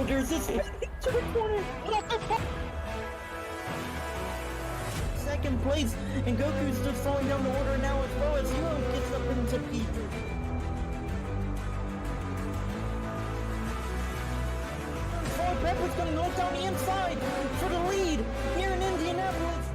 there's this to the corner. Second place, and Goku's just falling down the order now as well as Zero gets up into P3. Pepper's gonna knock down the inside for the lead here in Indianapolis.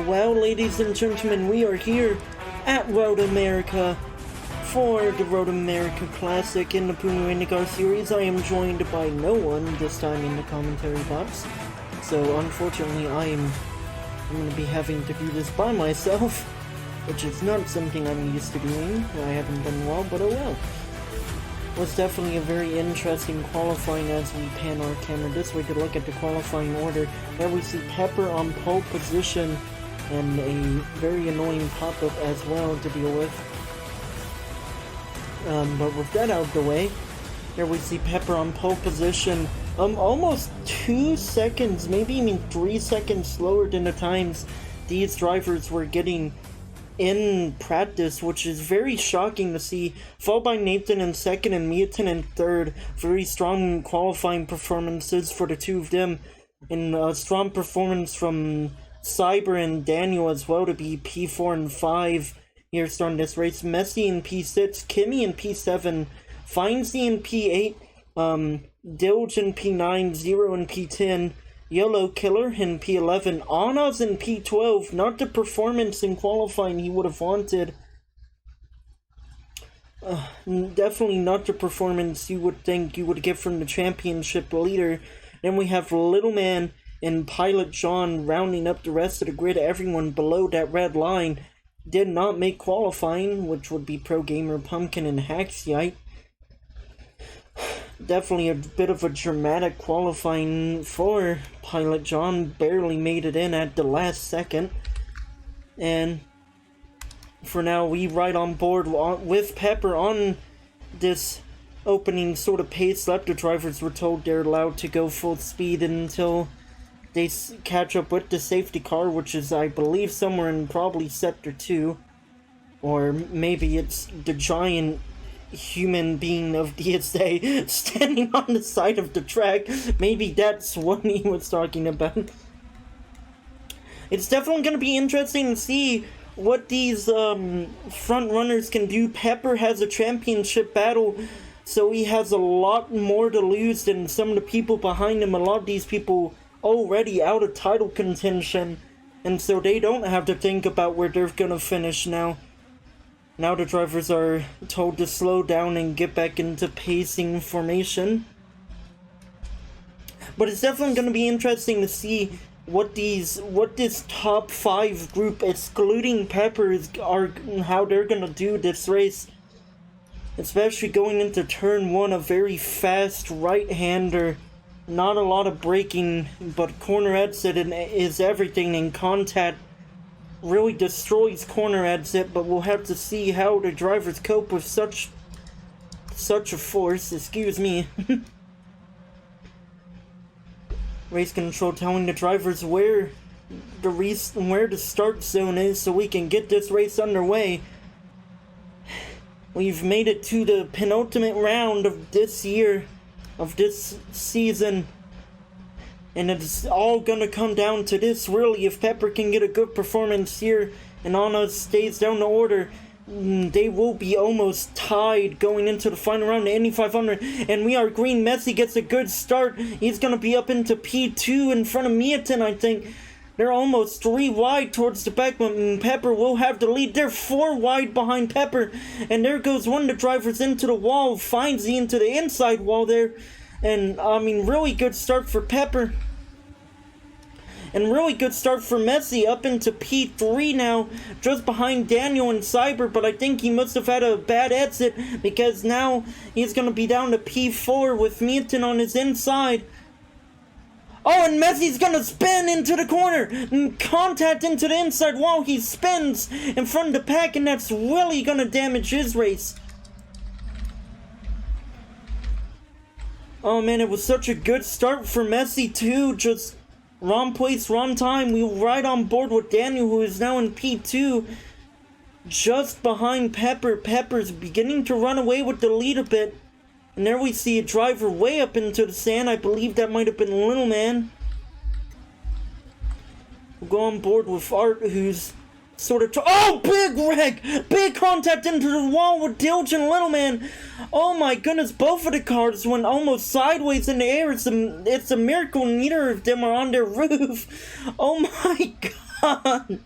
Well, ladies and gentlemen, we are here at Road America for the Road America Classic in the Pummu Indycar series. I am joined by no one this time in the commentary box, so unfortunately I'm going to be having to do this by myself, which is not something I'm used to doing. I haven't done well, but oh well. It was definitely a very interesting qualifying as we pan our camera this way to look at the qualifying order. There we see Pepper on pole position and a very annoying pop-up as well to deal with. But with that out of the way, here we see Pepper on pole position, almost 2 seconds, maybe even 3 seconds slower than the times these drivers were getting in practice, which is very shocking to see, followed by Nathan in second and Meaton in third. Very strong qualifying performances for the two of them, and a strong performance from Cyber and Daniel as well to be P4 and 5 here starting this race. Messi in P6, Kimmy in P7, Findsy in P8, Dilge in P9, Zero in P10, Yellow Killer in P11, Anna's in P12, not the performance in qualifying he would have wanted. Definitely not the performance you would think you would get from the championship leader. Then we have Little Man and Pilot John rounding up the rest of the grid. Everyone below that red line did not make qualifying, which would be Pro Gamer, Pumpkin, and Haxiite. Definitely a bit of a dramatic qualifying for Pilot John. Barely made it in at the last second. And for now, we ride on board with Pepper on this opening sort of pace lap. The drivers were told they're allowed to go full speed until they catch up with the safety car, which is, I believe, somewhere in probably Sector 2. Or maybe it's the giant human being of DSA standing on the side of the track. Maybe that's what he was talking about. It's definitely going to be interesting to see what these front runners can do. Pepper has a championship battle, so he has a lot more to lose than some of the people behind him. A lot of these people already out of title contention, and so they don't have to think about where they're going to finish now. Now the drivers are told to slow down and get back into pacing formation. But it's definitely going to be interesting to see what this top 5 group, excluding Peppers, how they're going to do this race. Especially going into turn 1, a very fast right-hander. Not a lot of braking, but corner exit is everything, and contact really destroys corner exit, but we'll have to see how the drivers cope with such a force. Excuse me. Race control telling the drivers where the start zone is so we can get this race underway. We've made it to the penultimate round of this year, of this season. And it's all gonna come down to this, really. If Pepper can get a good performance here and Anna stays down the order, they will be almost tied going into the final round, the Indy 500. And we are green. Messi gets a good start. He's gonna be up into P2 in front of Meaton, I think. They're almost 3 wide towards the back, but Pepper will have the lead. They're 4 wide behind Pepper. And there goes one of the drivers into the wall, finds the into the inside wall there. And, I mean, really good start for Pepper. And really good start for Messi, up into P3 now, just behind Daniel and Cyber, but I think he must have had a bad exit, because now he's going to be down to P4 with Meaton on his inside. Oh, and Messi's going to spin into the corner, and contact into the inside wall. He spins in front of the pack, and that's really going to damage his race. Oh man, it was such a good start for Messi too. Just wrong place, wrong time. We were right on board with Daniel, who is now in P2. Just behind Pepper. Pepper's beginning to run away with the lead a bit. And there we see a driver way up into the sand. I believe that might have been Little Man. We'll go on board with Art, who's sort of... Oh, big wreck! Big contact into the wall with Dilge and Little Man. Oh my goodness, both of the cars went almost sideways in the air. It's a miracle neither of them are on their roof. Oh my god.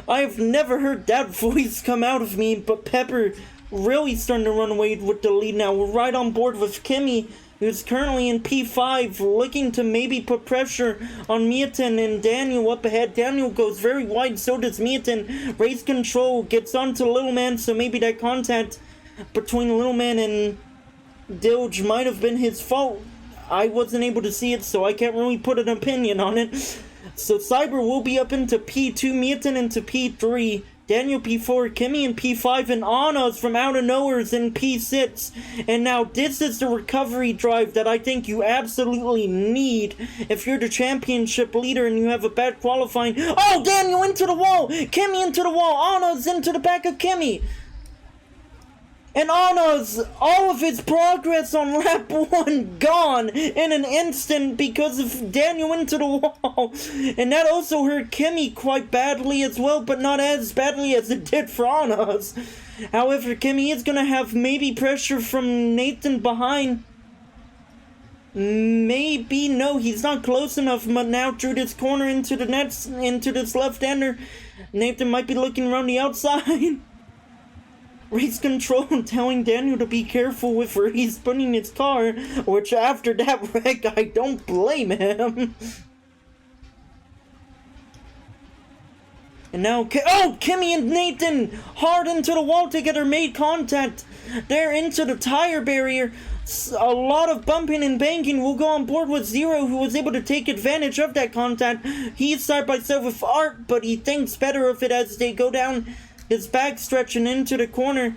I have never heard that voice come out of me, but Pepper really starting to run away with the lead now. We're right on board with Kimmy, who's currently in P5, looking to maybe put pressure on Mietin and Daniel up ahead. Daniel goes very wide, so does Mietin. Race control gets onto Little Man, so maybe that contact between Little Man and Dilge might have been his fault. I wasn't able to see it, so I can't really put an opinion on it. So Cyber will be up into P2, Mietin into P3, Daniel P4, Kimmy in P5, and Anna's from out of nowhere is in P6. And now this is the recovery drive that I think you absolutely need if you're the championship leader and you have a bad qualifying. Oh, Daniel into the wall! Kimmy into the wall! Anna's into the back of Kimmy! And Anna's, all of his progress on lap 1 gone in an instant because of Daniel into the wall. And that also hurt Kimmy quite badly as well, but not as badly as it did for Anna's. However, Kimmy is going to have maybe pressure from Nathan behind. Maybe, no, he's not close enough, but now through this corner into the nets, into this left-hander, Nathan might be looking around the outside. Race control telling Daniel to be careful with where he's putting his car, which after that wreck, I don't blame him. And now, Kimmy and Nathan hard into the wall together, made contact. They're into the tire barrier. A lot of bumping and banging. Will go on board with Zero, who was able to take advantage of that contact. He's side by side with Art, but he thinks better of it as they go down his back stretch and into the corner.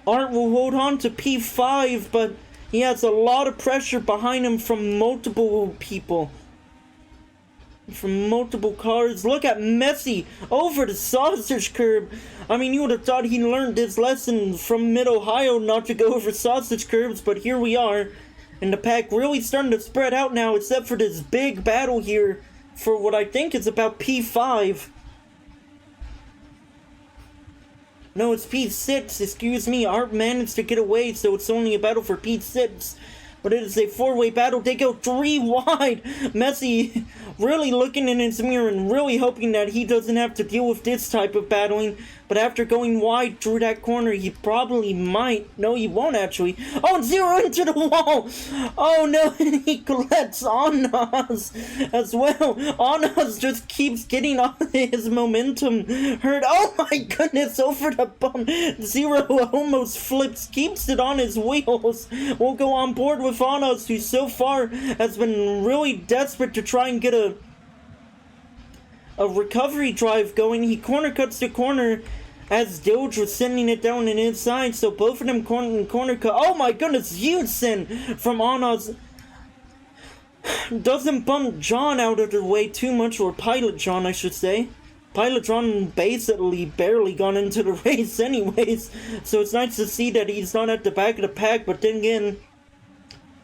Art will hold on to P5, but he has a lot of pressure behind him from multiple people. From multiple cars. Look at Messi over the sausage curb. I mean, you would have thought he learned his lesson from Mid-Ohio not to go over sausage curbs, but here we are. And the pack really starting to spread out now, except for this big battle here for what I think is about P5. No, it's P6, excuse me. Art managed to get away, so it's only a battle for P6. But it is a four-way battle. They go 3 wide. Messi really looking in his mirror and really hoping that he doesn't have to deal with this type of battling. But after going wide through that corner, he probably might. No, he won't actually. Oh, and Zero into the wall. Oh no, and he collects Anna's as well. Anna's just keeps getting all his momentum hurt. Oh my goodness, over the bump. Zero almost flips, keeps it on his wheels. We'll go on board with Anna's, who so far has been really desperate to try and get a recovery drive going. He corner cuts the corner as Dilge was sending it down an inside, so both of them corner cut. Oh my goodness, huge sin from Anna's. Doesn't bump John out of the way too much, or Pilot John I should say. Pilot John basically barely gone into the race anyways, so it's nice to see that he's not at the back of the pack, but then again,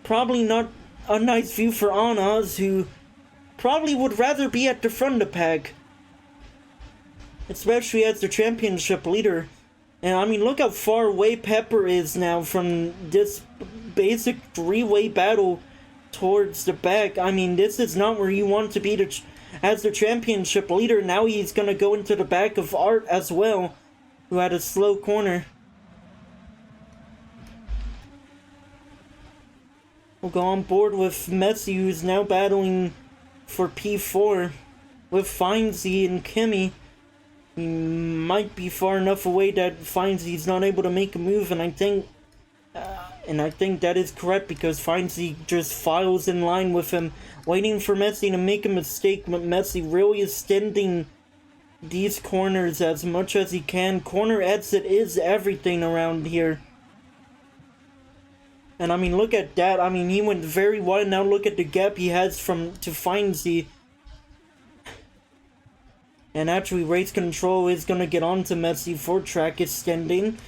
probably not a nice view for Anna's, who probably would rather be at the front of the pack, especially as the championship leader. And I mean, look how far away Pepper is now from this basic three-way battle towards the back. I mean, this is not where you want to be as the championship leader. Now he's gonna go into the back of Art as well, who had a slow corner. We'll go on board with Messi, who's now battling for P4 with Findsy and Kimmy. He might be far enough away that Finsy's not able to make a move, and I think that is correct, because Findsy just files in line with him, waiting for Messi to make a mistake, but Messi really is extending these corners as much as he can. Corner exit is everything around here. And I mean, look at that. I mean, he went very wide. Now look at the gap he has from to Findsy. And actually, race control is gonna get onto Messi for track extending.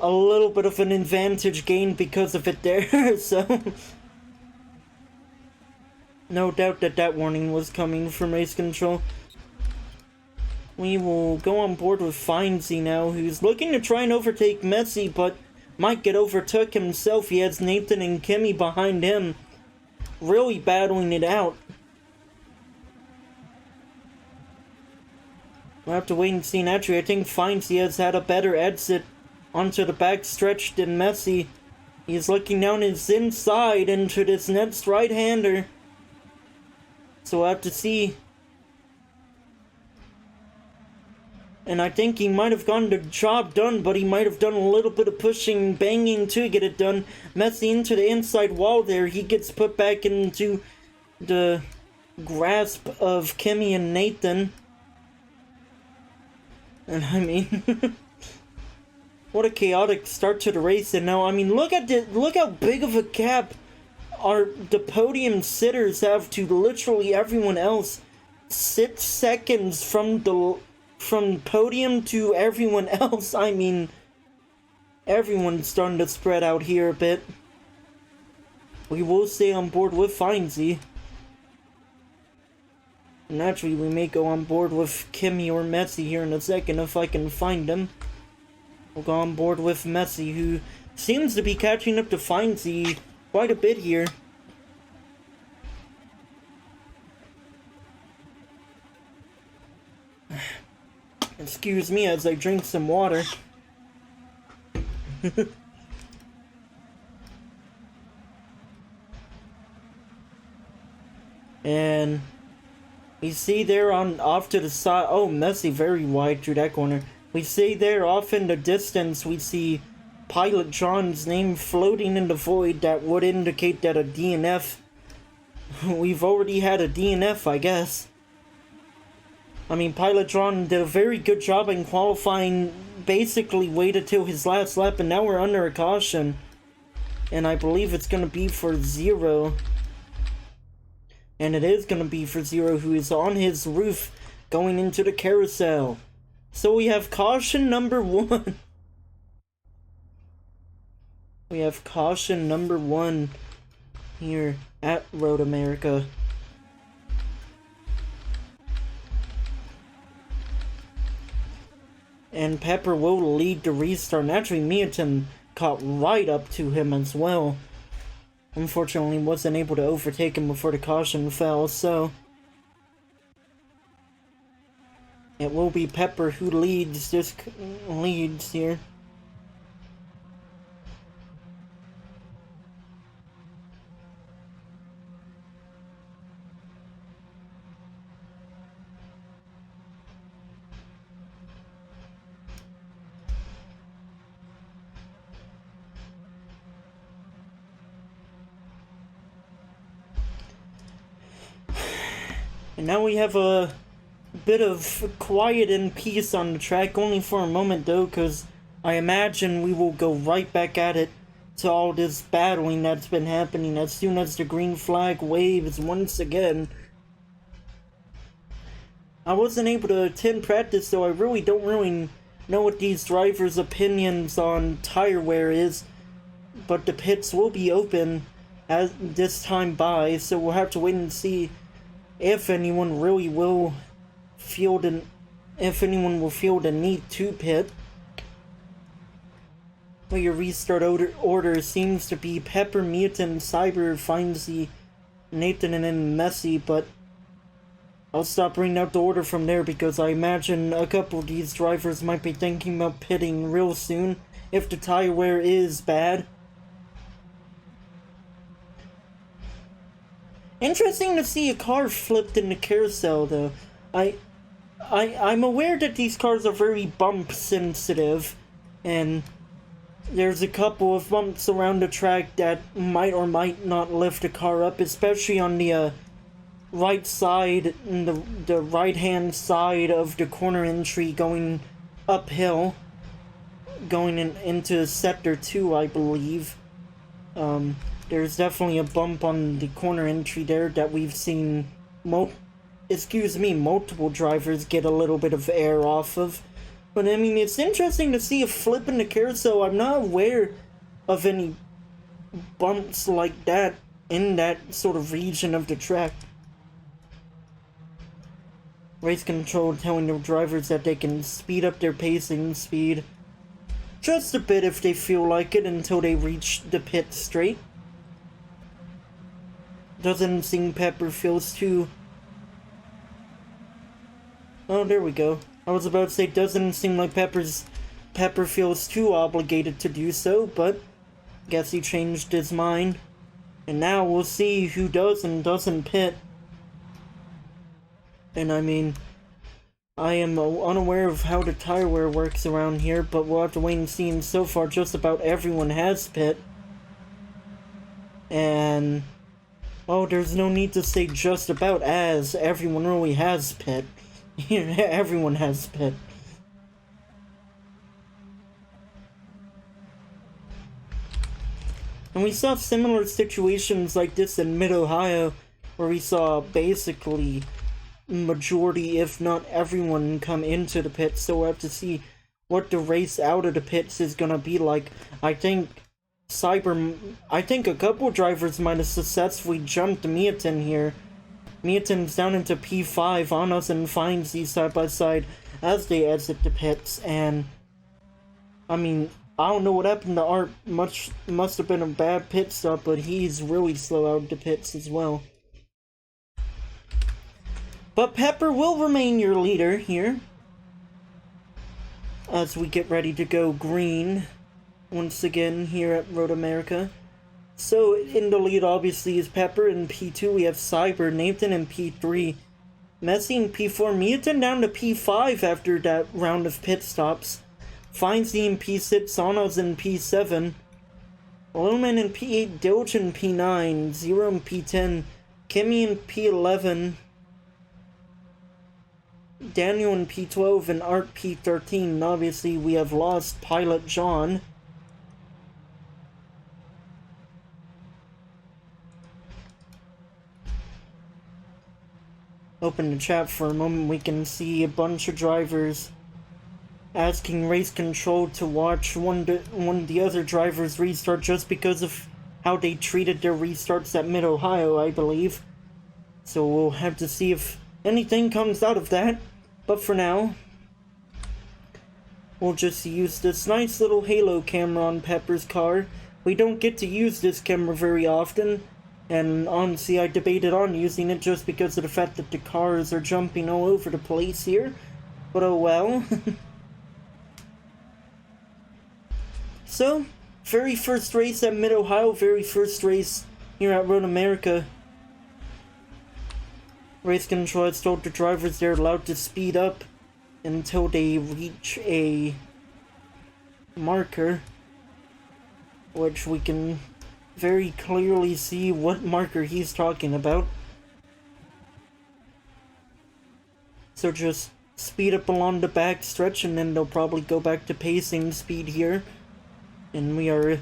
A little bit of an advantage gained because of it there, so... No doubt that that warning was coming from race control. We will go on board with Findsy now, who's looking to try and overtake Messi, but might get overtook himself. He has Nathan and Kimmy behind him, really battling it out. We'll have to wait and see. Naturally, I think Findsy has had a better exit onto the back stretch than Messi. He's looking down his inside into this next right-hander. So we'll have to see. And I think he might have gotten the job done, but he might have done a little bit of pushing, banging to get it done. Messi into the inside wall there. He gets put back into the grasp of Kimmy and Nathan. And I mean, what a chaotic start to the race. And now, I mean, look how big of a gap the podium sitters have to literally everyone else. 6 seconds from podium to everyone else. I mean, everyone's starting to spread out here a bit. We will stay on board with Findsy. Naturally, we may go on board with Kimmy or Messi here in a second if I can find them. We'll go on board with Messi, who seems to be catching up to Findsy quite a bit here. Excuse me as I drink some water. And we see there off to the side. Oh, Messi very wide through that corner. We see there off in the distance, we see Pilot John's name floating in the void. That would indicate that a DNF. We've already had a DNF, I guess. I mean, Pilot John did a very good job in qualifying, basically waited till his last lap, and now we're under a caution. And I believe it's going to be for Zero. And it is going to be for Zero, who is on his roof going into the carousel. So we have caution number 1. We have caution number 1 here at Road America. And Pepper will lead the restart. Naturally, Meaton caught right up to him as well. Unfortunately, wasn't able to overtake him before the caution fell, so... It will be Pepper who leads here. And now we have a bit of quiet and peace on the track, only for a moment though, because I imagine we will go right back at it to all this battling that's been happening as soon as the green flag waves once again. I wasn't able to attend practice, so I don't really know what these drivers' opinions on tire wear is, but the pits will be open as this time by, so we'll have to wait and see if anyone really will feel the need to pit. Well, your restart order seems to be Pepper, Mutant, Cyber, Findsy, Nathan, and then Messi, but I'll stop bringing out the order from there because I imagine a couple of these drivers might be thinking about pitting real soon if the tire wear is bad. Interesting to see a car flipped in the carousel, though. I'm aware that these cars are very bump sensitive, and there's a couple of bumps around the track that might or might not lift a car up, especially on the right side, the right-hand side of the corner entry going uphill, going into Sector 2, I believe. There's definitely a bump on the corner entry there that we've seen multiple drivers get a little bit of air off of. But I mean, it's interesting to see a flip in the carousel. I'm not aware of any bumps like that in that sort of region of the track. Race control telling the drivers that they can speed up their pacing speed just a bit if they feel like it until they reach the pit straight. Doesn't seem Pepper feels too... Oh, there we go. I was about to say, doesn't seem like Pepper feels too obligated to do so, but guess he changed his mind. And now we'll see who does and doesn't pit. And I mean, I am unaware of how the tire wear works around here, but we'll have to wait and see. And so far, just about everyone has pit. And... oh, there's no need to say just about, as everyone really has pit. Everyone has pit. And we saw similar situations like this in Mid-Ohio, where we saw basically majority, if not everyone, come into the pits. So we'll have to see what the race out of the pits is gonna be like. I think a couple drivers might have successfully jumped Miatin here. Miatin's down into P5 on us and finds these side by side as they exit the pits. And I mean, I don't know what happened to Art. Must have been a bad pit stop, but he's really slow out the pits as well. But Pepper will remain your leader here as we get ready to go green once again here at Road America. So in the lead obviously is Pepper. In P2 we have Cyber, Nathan in P3, Messi in P4, Miatin down to P5 after that round of pit stops. Findsy in P6, Sonos in P7, Lowman in P8, Dilch in P9, Zero in P10, Kimmy in P11, Daniel in P12, and Art P13. And obviously we have lost Pilot John. Open the chat for a moment. We can see a bunch of drivers asking race control to watch one of the other drivers restart just because of how they treated their restarts at Mid-Ohio, I believe. So we'll have to see if anything comes out of that. But for now, we'll just use this nice little halo camera on Pepper's car. We don't get to use this camera very often, and honestly I debated on using it just because of the fact that the cars are jumping all over the place here. But oh well. So, very first race at Mid-Ohio, very first race here at Road America. Race control has told the drivers they're allowed to speed up until they reach a marker, which we can very clearly see what marker he's talking about. So just speed up along the back stretch and then they'll probably go back to pacing speed here. And we are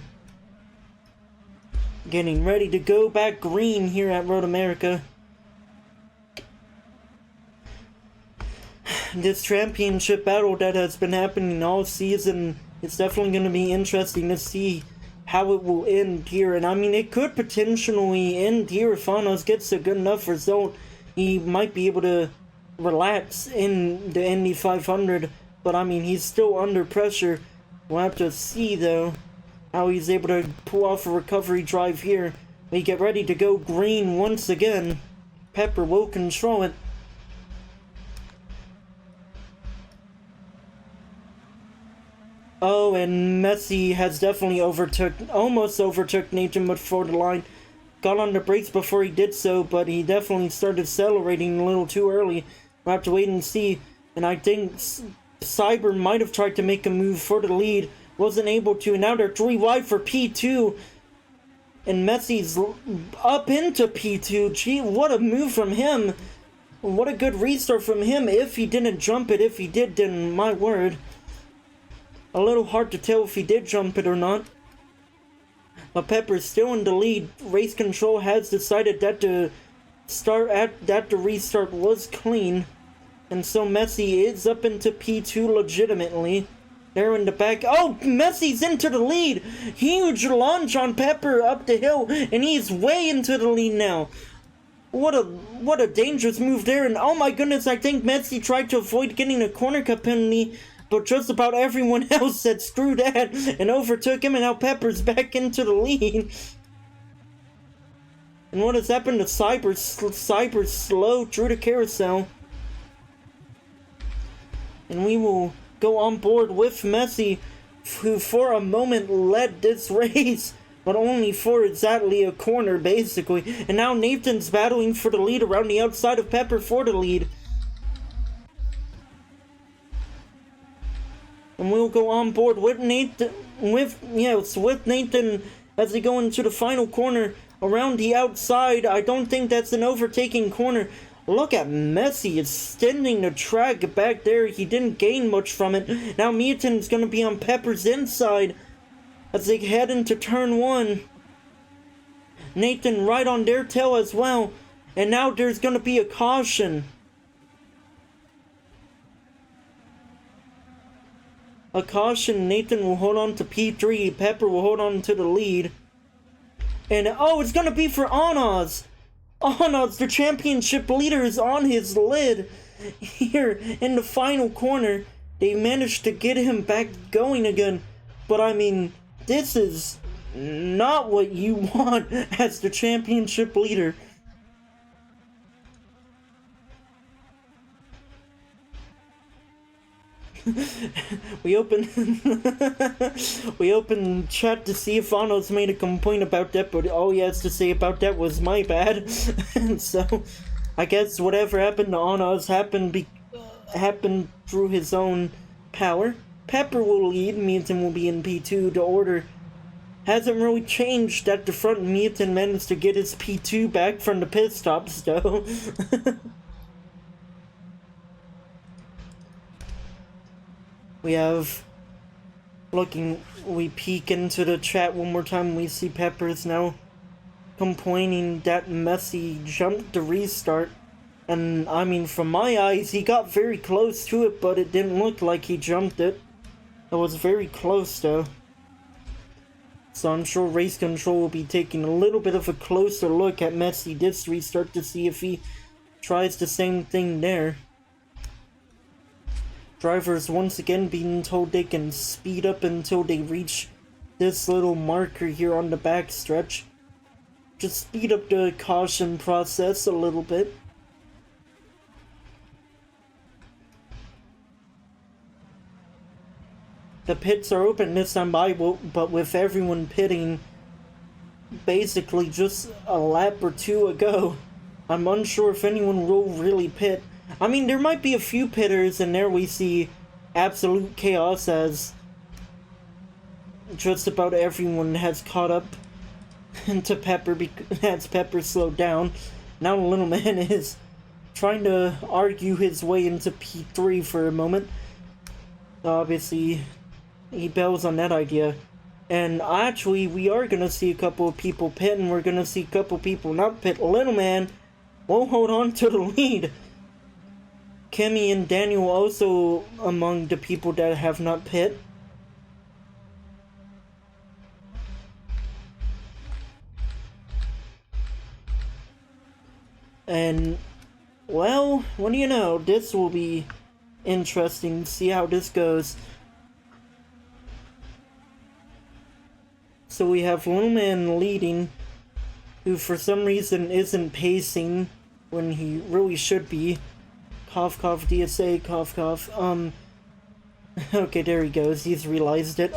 getting ready to go back green here at Road America. This championship battle that has been happening all season, it's definitely going to be interesting to see how it will end here. And I mean, it could potentially end here if Anos gets a good enough result. He might be able to relax in the Indy 500, but I mean, he's still under pressure. We'll have to see, though, how he's able to pull off a recovery drive here. We get ready to go green once again. Pepper will control it. Oh, and Messi has definitely almost overtook Nathan before the line. Got on the brakes before he did so, but he definitely started accelerating a little too early. We'll have to wait and see. And I think Cyber might have tried to make a move for the lead. Wasn't able to. Now they're 3 wide for P2. And Messi's up into P2. Gee, what a move from him. What a good restart from him. If he didn't jump it. If he did, then my word. A little hard to tell if he did jump it or not. But Pepper's still in the lead. Race control has decided that the restart was clean. And so Messi is up into P2 legitimately. They're in the back. Oh, Messi's into the lead. Huge launch on Pepper up the hill, and he's way into the lead now. What a dangerous move there. And oh my goodness, I think Messi tried to avoid getting a corner cut penalty, but just about everyone else said screw that and overtook him, and now Pepper's back into the lead. And what has happened to Cyber slow through the carousel. And we will go on board with Messi, who for a moment led this race, but only for exactly a corner, basically. And now Nathan's battling for the lead around the outside of Pepper for the lead. And we'll go on board with Nathan, with Nathan as they go into the final corner around the outside. I don't think that's an overtaking corner. Look at Messi extending the track back there. He didn't gain much from it. Now Meaton's going to be on Pepper's inside as they head into turn 1. Nathan right on their tail as well. And now there's going to be a caution. A caution. Nathan will hold on to P3. Pepper will hold on to the lead. And oh, it's going to be for Onaz. Onaz, the championship leader, is on his lid. Here in the final corner, they managed to get him back going again. But I mean, this is not what you want as the championship leader. we open chat to see if Onaz made a complaint about that, but all he has to say about that was my bad. And so I guess whatever happened to Onaz happened through his own power. Pepper will lead, Meaton will be in P2. The order hasn't really changed at the front. Meaton managed to get his P2 back from the pit stops though. We peek into the chat one more time. We see Peppers now complaining that Messi jumped the restart. And I mean, from my eyes, he got very close to it, but it didn't look like he jumped it. It was very close though. So I'm sure race control will be taking a little bit of a closer look at Messi this restart to see if he tries the same thing there. Drivers once again being told they can speed up until they reach this little marker here on the back stretch. Just speed up the caution process a little bit. The pits are open this time but with everyone pitting basically just a lap or two ago, I'm unsure if anyone will really pit. I mean, there might be a few pitters, and there we see absolute chaos as just about everyone has caught up to Pepper as Pepper slowed down. Now the little man is trying to argue his way into P3 for a moment. Obviously, he bails on that idea. And actually, we are going to see a couple of people pit, and we're going to see a couple of people not pit. Little man will hold on to the lead. Kimmy and Daniel also among the people that have not pit. And, well, what do you know? This will be interesting to see how this goes. So we have Little Man leading, who for some reason isn't pacing when he really should be. Cough, cough, DSA, cough, cough. Okay, there he goes. He's realized it.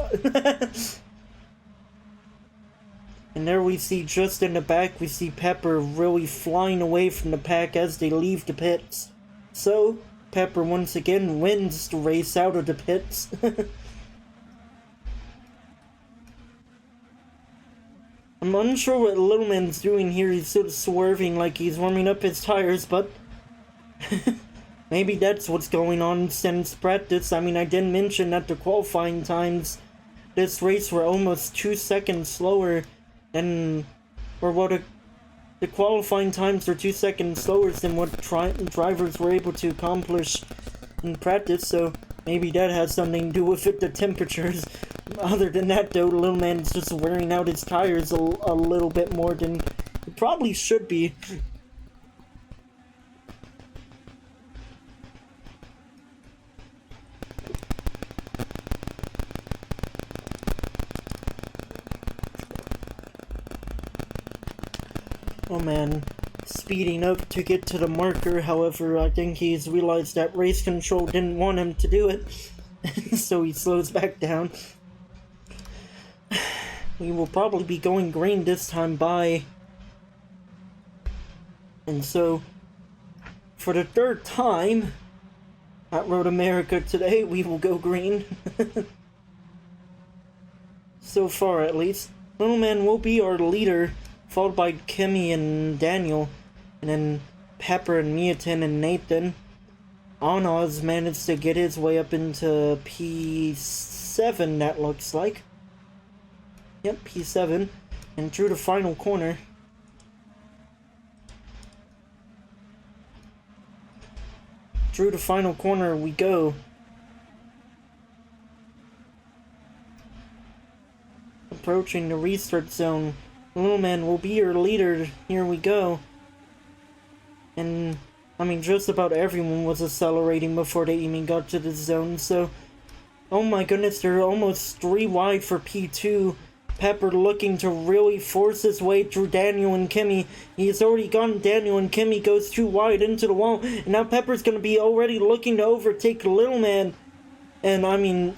And there we see, just in the back, we see Pepper really flying away from the pack as they leave the pits. So, Pepper once again wins the race out of the pits. I'm unsure what Little Man's doing here. He's sort of swerving like he's warming up his tires, but maybe that's what's going on since practice. I mean, I did mention that the qualifying times this race were almost 2 seconds slower and or what the qualifying times are 2 seconds slower than what drivers were able to accomplish in practice, so maybe that has something to do with it, the temperatures. Other than that, though, the little man's just wearing out his tires a little bit more than it probably should be. Oh man, speeding up to get to the marker. However, I think he's realized that race control didn't want him to do it, so he slows back down. We will probably be going green this time by. And so, for the 3rd time at Road America today, we will go green. So far, at least. Little man will be our leader, followed by Kimmy and Daniel, and then Pepper and Meaton and Nathan. Onoz managed to get his way up into P7, that looks like. Yep, P7, and through the final corner. Through the final corner we go. Approaching the restart zone. Little man will be your leader. Here we go. And, I mean, just about everyone was accelerating before they even got to the zone, so... Oh my goodness, they're almost 3 wide for P2. Pepper looking to really force his way through Daniel and Kimmy. He's already gone. Daniel and Kimmy goes too wide into the wall. And now Pepper's going to be already looking to overtake Little Man. And, I mean...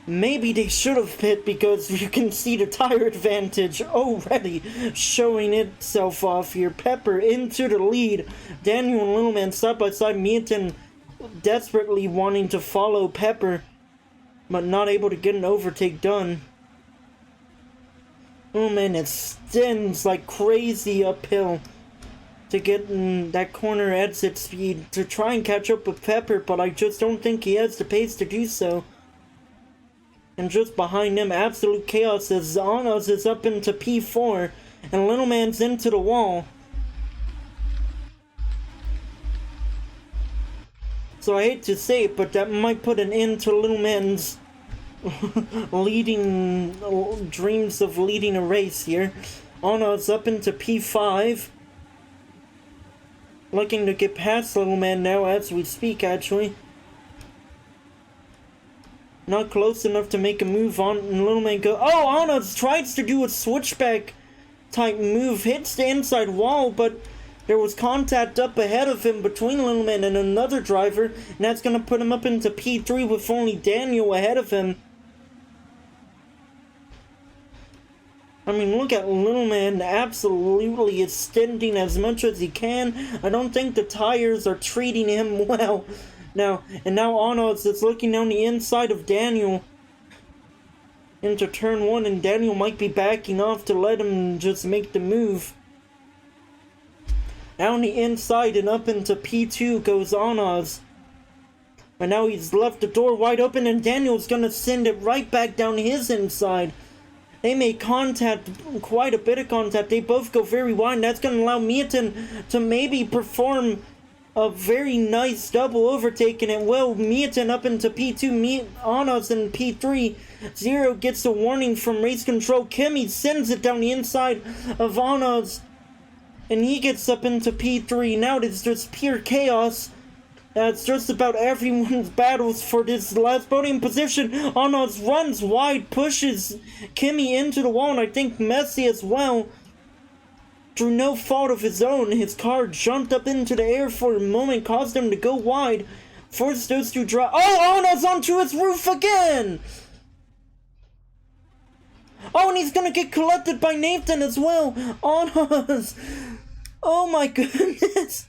Maybe they should have pit because you can see the tire advantage already showing itself off here. Pepper into the lead. Daniel and Little Man side by side. Meaton desperately wanting to follow Pepper, but not able to get an overtake done. Oh man, it stins like crazy uphill to get in that corner exit speed to try and catch up with Pepper, but I just don't think he has the pace to do so. And just behind him, absolute chaos as Zanos is up into P4, and Little Man's into the wall. So I hate to say it, but that might put an end to Little Man's dreams of leading a race here. Ono's up into P5. Looking to get past Little Man now as we speak, actually. Not close enough to make a move on, and Little Man go. Oh, Ono tries to do a switchback type move, hits the inside wall, but there was contact up ahead of him between Little Man and another driver, and that's gonna put him up into P3 with only Daniel ahead of him. I mean, look at Little Man absolutely extending as much as he can. I don't think the tires are treating him well. Now Ono is looking down the inside of Daniel into turn 1, and Daniel might be backing off to let him just make the move. Down the inside and up into P2 goes Onoz. But now he's left the door wide open, and Daniel's gonna send it right back down his inside. They make contact, quite a bit of contact. They both go very wide, and that's gonna allow Meaton to maybe perform a very nice double overtake, and it will. Meaton up into P2, Onoz in P3. Zero gets a warning from race control. Kimmy sends it down the inside of Onoz, and he gets up into P3. Now it's just pure chaos. That's just about everyone's battles for this last podium position. Onoz runs wide, pushes Kimmy into the wall, and I think Messi as well. Through no fault of his own, his car jumped up into the air for a moment, caused him to go wide, forced those two drive. Oh, Ono's onto his roof again! Oh, and he's gonna get collected by Nathan as well. Ono's. Oh my goodness.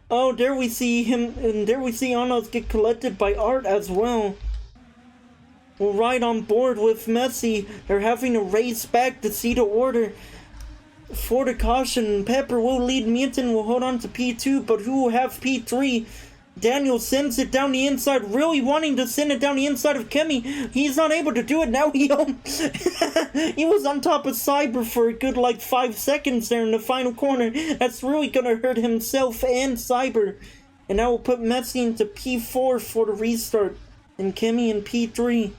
Oh, there we see him, and there we see Ono's get collected by Art as well. We're right on board with Messi. They're having to race back to see the order. For the caution, Pepper will lead. Meaton will hold on to P2, but who will have P3? Daniel sends it down the inside, really wanting to send it down the inside of Kimmy. He's not able to do it now. He was on top of Cyber for a good, like, 5 seconds there in the final corner. That's really gonna hurt himself and Cyber. And that will put Messi into P4 for the restart, and Kimmy in P3.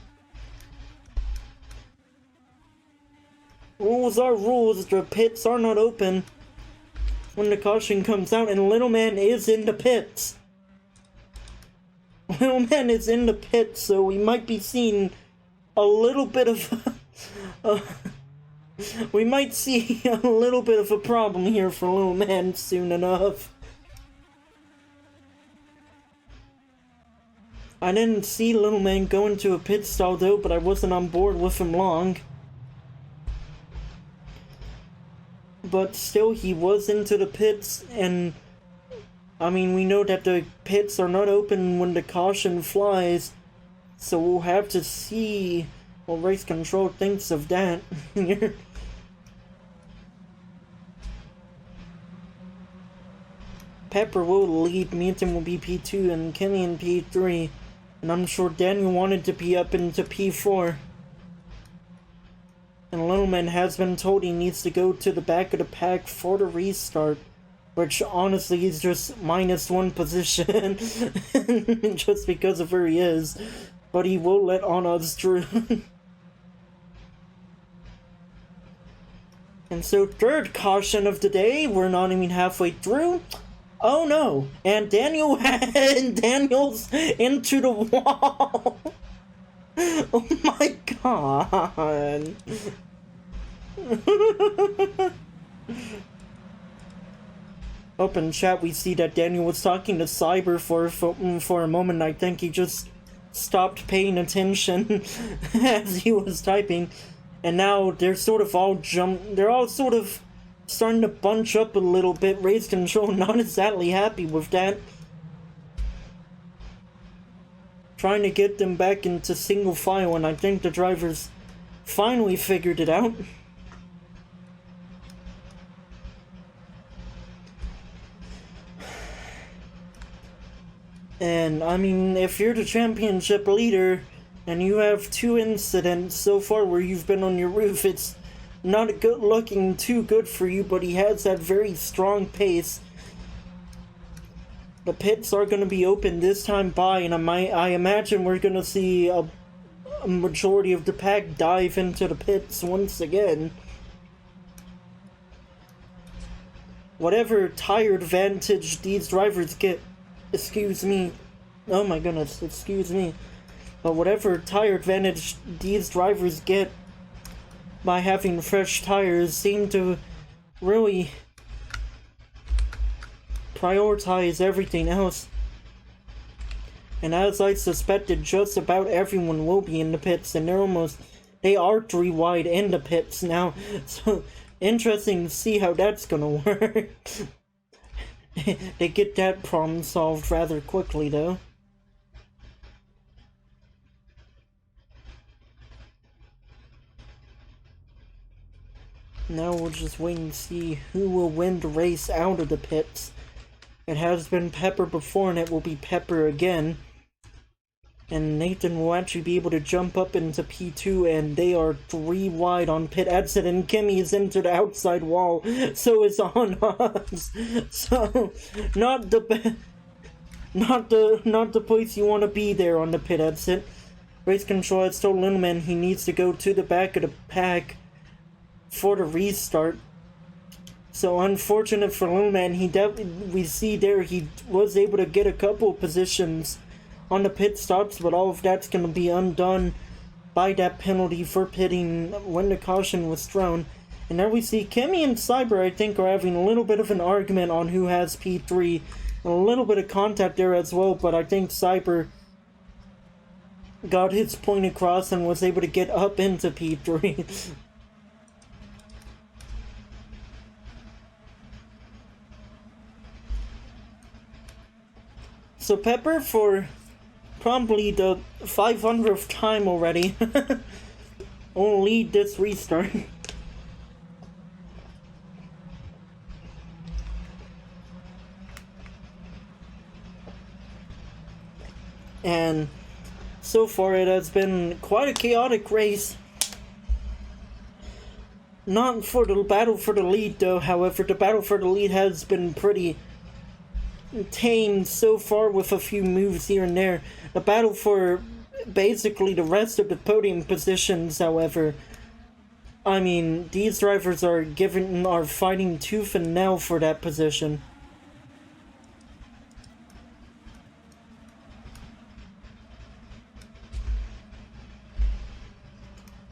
Rules are rules. The pits are not open when the caution comes out, and Little Man is in the pits. Little Man is in the pits, so we might be seeing a little bit of we might see a little bit of a problem here for Little Man soon enough. I didn't see Little Man go into a pit stall though, but I wasn't on board with him long. But still, he was into the pits, and I mean, we know that the pits are not open when the caution flies, so we'll have to see what race control thinks of that. Pepper will lead, Meaton will be P2, and Kenny in P3, and I'm sure Daniel wanted to be up into P4. And Little Man has been told he needs to go to the back of the pack for the restart. Which, honestly, is just -1 position. Just because of where he is. But he will let on us through. And so, third caution of the day. We're not even halfway through. Oh no. And Daniel's into the wall. Oh my god. Up in chat, we see that Daniel was talking to Cyber for a moment. I think he just stopped paying attention as he was typing. And now they're sort of all they're all sort of starting to bunch up a little bit. Race control not exactly happy with that. Trying to get them back into single file, and I think the drivers finally figured it out. And, I mean, if you're the championship leader, and you have 2 incidents so far where you've been on your roof, it's not looking too good for you, but he has that very strong pace. The pits are going to be open this time by, and I imagine we're going to see a majority of the pack dive into the pits once again. Whatever tire advantage these drivers get, excuse me, oh my goodness, excuse me, but whatever tire advantage these drivers get by having fresh tires seem to really prioritize everything else. And as I suspected, just about everyone will be in the pits, and they are 3 wide in the pits now, so interesting to see how that's gonna work. They get that problem solved rather quickly, though. Now we'll just wait and see who will win the race out of the pits. It has been Pepper before, and it will be Pepper again. And Nathan will actually be able to jump up into P2, and they are 3 wide on pit exit, and Kimmy is into the outside wall, so is on us. So, not the place you want to be there on the pit exit. Race control has told Little Man he needs to go to the back of the pack for the restart. So unfortunate for Little Man, we see there he was able to get a couple of positions on the pit stops, but all of that's going to be undone by that penalty for pitting when the caution was thrown. And there we see Kimmy and Cyber, I think, are having a little bit of an argument on who has P3. And a little bit of contact there as well, but I think Cyber got his point across and was able to get up into P3. So Pepper, for probably the 500th time already, will lead this restart. And so far it has been quite a chaotic race. Not for the battle for the lead though, however, the battle for the lead has been pretty tame so far with a few moves here and there. The battle for basically the rest of the podium positions, however, I mean, these drivers are fighting tooth and nail for that position.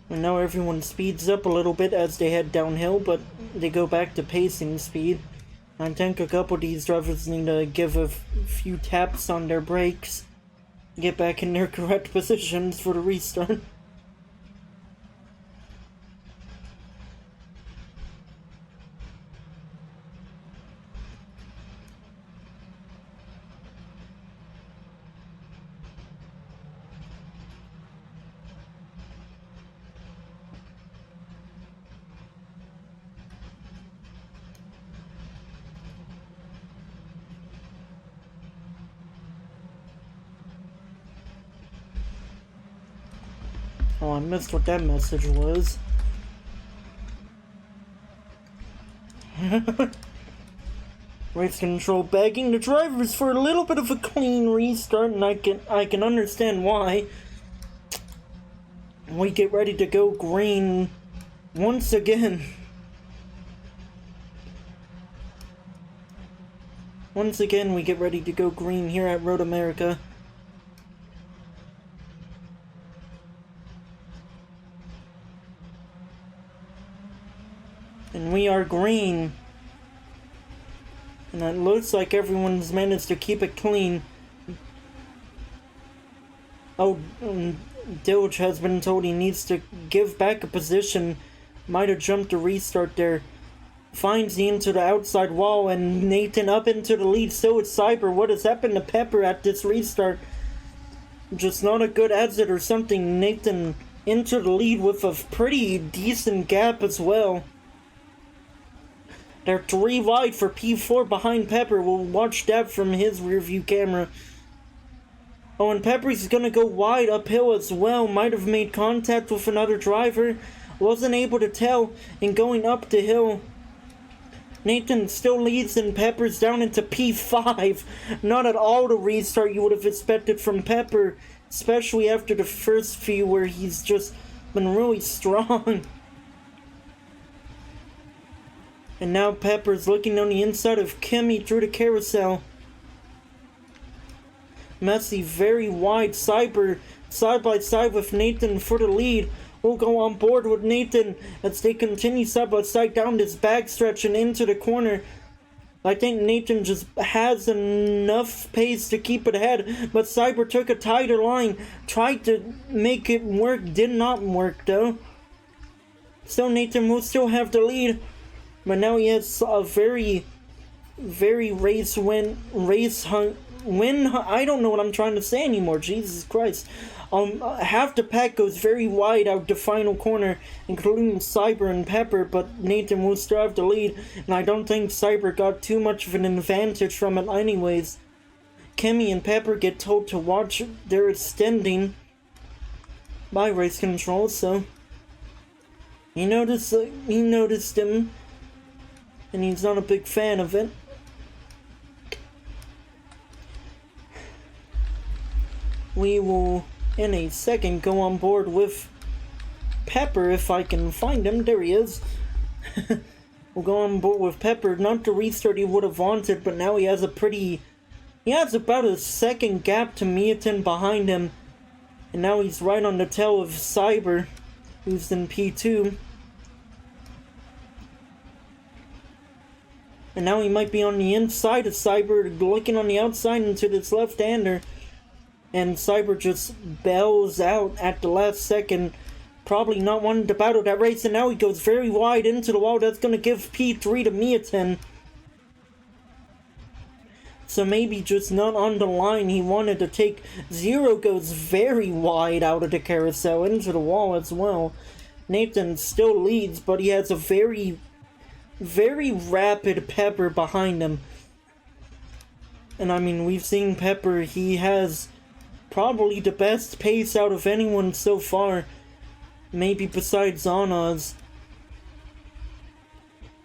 And now everyone speeds up a little bit as they head downhill, but they go back to pacing speed. I think a couple of these drivers need to give a few taps on their brakes, get back in their correct positions for the restart. Oh, I missed what that message was. Race control begging the drivers for a little bit of a clean restart, and I can understand why. We get ready to go green once again. Once again, we get ready to go green here at Road America. And we are green. And it looks like everyone's managed to keep it clean. Oh, Dilge has been told he needs to give back a position. Might have jumped a restart there. Finds the into the outside wall, and Nathan up into the lead. So it's Cyber. What has happened to Pepper at this restart? Just not a good exit or something. Nathan into the lead with a pretty decent gap as well. They're 3 wide for P4 behind Pepper. We'll watch that from his rearview camera. Oh, and Pepper's gonna go wide uphill as well. Might have made contact with another driver. Wasn't able to tell. And going up the hill, Nathan still leads and Pepper's down into P5. Not at all the restart you would have expected from Pepper. Especially after the first few where he's just been really strong. And now Pepper's looking on the inside of Kimmy through the carousel. Messi very wide. Cyber side by side with Nathan for the lead. We'll go on board with Nathan as they continue side by side down this backstretch and into the corner. I think Nathan just has enough pace to keep it ahead, but Cyber took a tighter line. Tried to make it work, did not work though. So Nathan will still have the lead. But now he has a very I don't know what I'm trying to say anymore. Jesus Christ. Half the pack goes very wide out the final corner, including Cyber and Pepper, but Nathan will still have the lead, and I don't think Cyber got too much of an advantage from it anyways. Kimmy and Pepper get told to watch their extending by race control, so he noticed him. And he's not a big fan of it. We will, in a second, go on board with Pepper if I can find him. There he is. We'll go on board with Pepper. Not the restart he would have wanted, but now he has about a second gap to Miatin behind him. And now he's right on the tail of Cyber, who's in P2. And now he might be on the inside of Cyber, looking on the outside into this left-hander. And Cyber just bails out at the last second. Probably not wanting to battle that race. And now he goes very wide into the wall. That's going to give P3 to Miatin. So maybe just not on the line he wanted to take. Zero goes very wide out of the carousel into the wall as well. Nathan still leads, but he has a very rapid Pepper behind him. And I mean, we've seen Pepper, he has probably the best pace out of anyone so far. Maybe besides Anna's.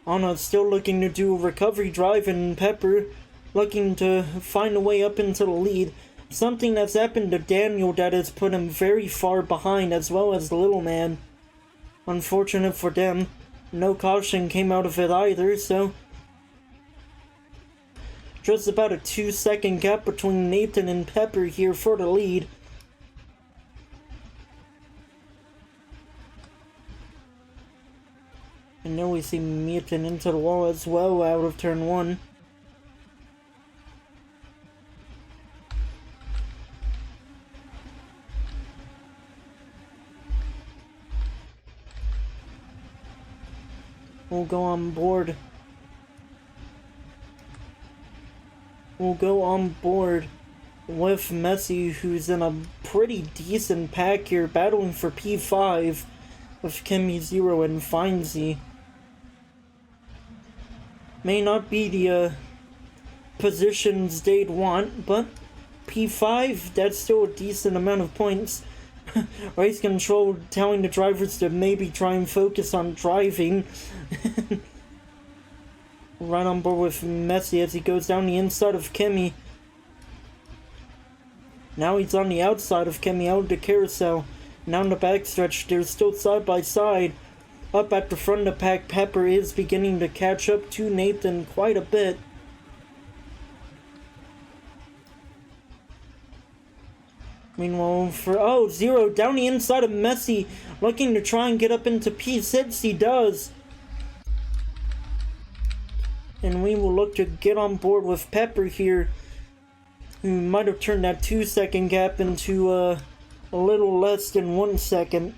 Anna's still looking to do a recovery drive, and Pepper looking to find a way up into the lead. Something that's happened to Daniel that has put him very far behind, as well as the little man. Unfortunate for them. No caution came out of it either, so just about a 2-second gap between Nathan and Pepper here for the lead. And now we see Nathan into the wall as well out of turn 1. We'll go on board. We'll go on board with Messi, who's in a pretty decent pack here, battling for P5 with Kimi 0 and Findsy. May not be the positions they'd want, but P5, that's still a decent amount of points. Race control telling the drivers to maybe try and focus on driving. Right on board with Messi as he goes down the inside of Kimi. Now he's on the outside of Kimi, out of the carousel. Now in the backstretch, they're still side by side. Up at the front of the pack, Pepper is beginning to catch up to Nathan quite a bit. Meanwhile, for Zero down the inside of Messi, looking to try and get up into P6. He does. And we will look to get on board with Pepper here, who might have turned that 2-second gap into a little less than 1 second.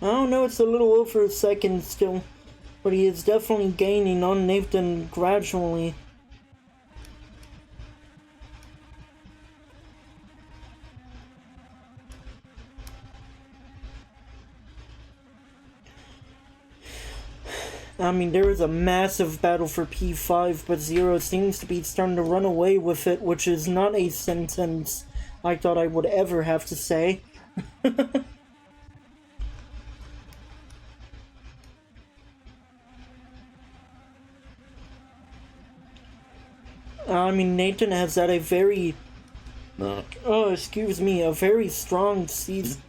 I don't know, it's a little over a second still, but he is definitely gaining on Nathan gradually. I mean, there is a massive battle for P5, but Zero seems to be starting to run away with it, which is not a sentence I thought I would ever have to say. I mean, Nathan has had a very... a very strong season.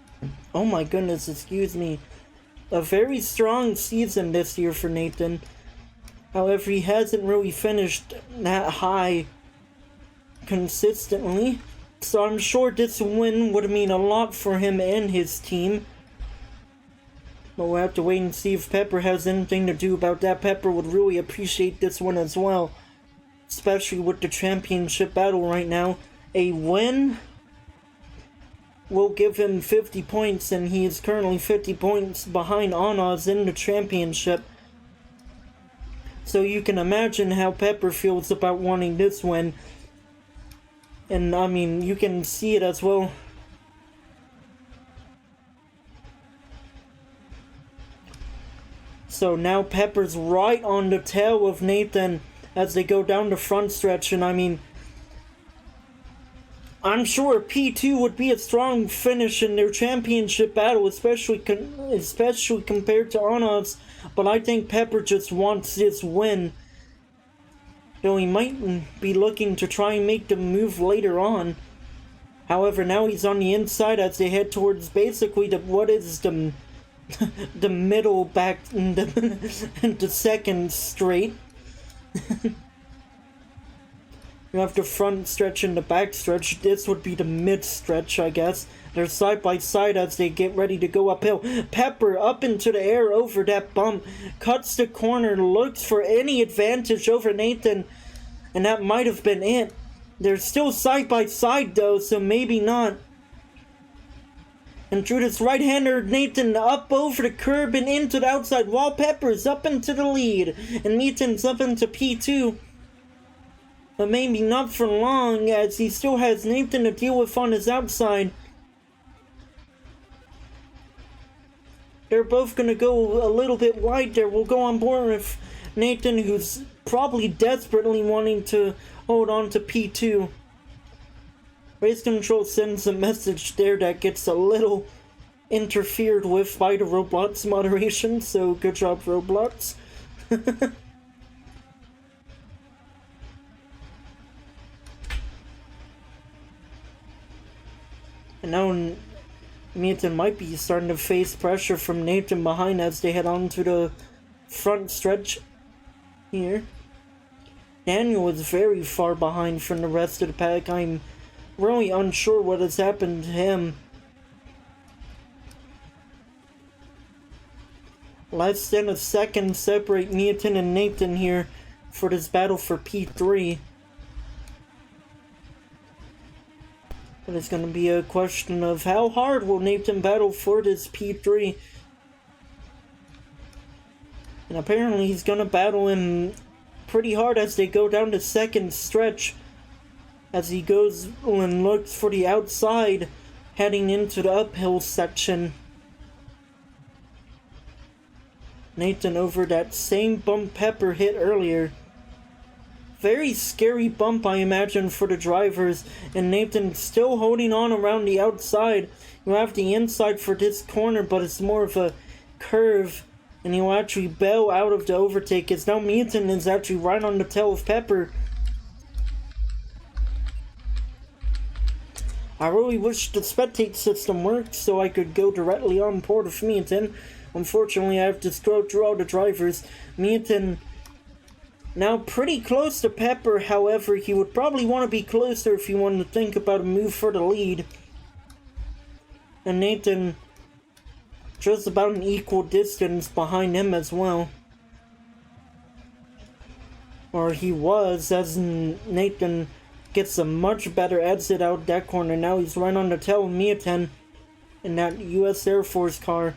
Oh my goodness, excuse me. A very strong season this year for Nathan. However, he hasn't really finished that high consistently. So I'm sure this win would mean a lot for him and his team. But we'll have to wait and see if Pepper has anything to do about that. Pepper would really appreciate this one as well. Especially with the championship battle right now. A win will give him 50 points, and he is currently 50 points behind Anaz in the championship. So you can imagine how Pepper feels about wanting this win. And I mean, you can see it as well. So now Pepper's right on the tail of Nathan as they go down the front stretch, and I mean, I'm sure P2 would be a strong finish in their championship battle, especially compared to Anaz, but I think Pepper just wants this win. Though he might be looking to try and make the move later on. However, now he's on the inside as they head towards basically the middle back in the second straight. You have the front stretch and the back stretch. This would be the mid stretch, I guess. They're side by side as they get ready to go uphill. Pepper up into the air over that bump. Cuts the corner, looks for any advantage over Nathan. And that might have been it. They're still side by side though, so maybe not. And through this right-hander, Nathan up over the curb and into the outside wall. Pepper's up into the lead. And Nathan's up into P2. But maybe not for long, as he still has Nathan to deal with on his outside. They're both going to go a little bit wide there. We'll go on board with Nathan, who's probably desperately wanting to hold on to P2. Race control sends a message there that gets a little interfered with by the Roblox moderation, so good job, Roblox. And now Nathan might be starting to face pressure from Nathan behind as they head on to the front stretch here. Daniel is very far behind from the rest of the pack. I'm really unsure what has happened to him. Less than a second separate Nathan and Nathan here for this battle for P3. But it's going to be a question of how hard will Nathan battle for this P3. And apparently he's going to battle him pretty hard as they go down the second stretch. As he goes and looks for the outside, heading into the uphill section. Nathan over that same bump Pepper hit earlier. Very scary bump, I imagine, for the drivers. And Nathan still holding on around the outside. You have the inside for this corner, but it's more of a curve. And he'll actually bail out of the overtake. As now Nathan is actually right on the tail of Pepper. I really wish the spectate system worked so I could go directly on board with Nathan. Unfortunately, I have to scroll through all the drivers. Nathan now pretty close to Pepper, however, he would probably want to be closer if he wanted to think about a move for the lead. And Nathan just about an equal distance behind him as well. Or he was, as Nathan gets a much better exit out that corner. Now he's right on the tail of Nathan in that US Air Force car.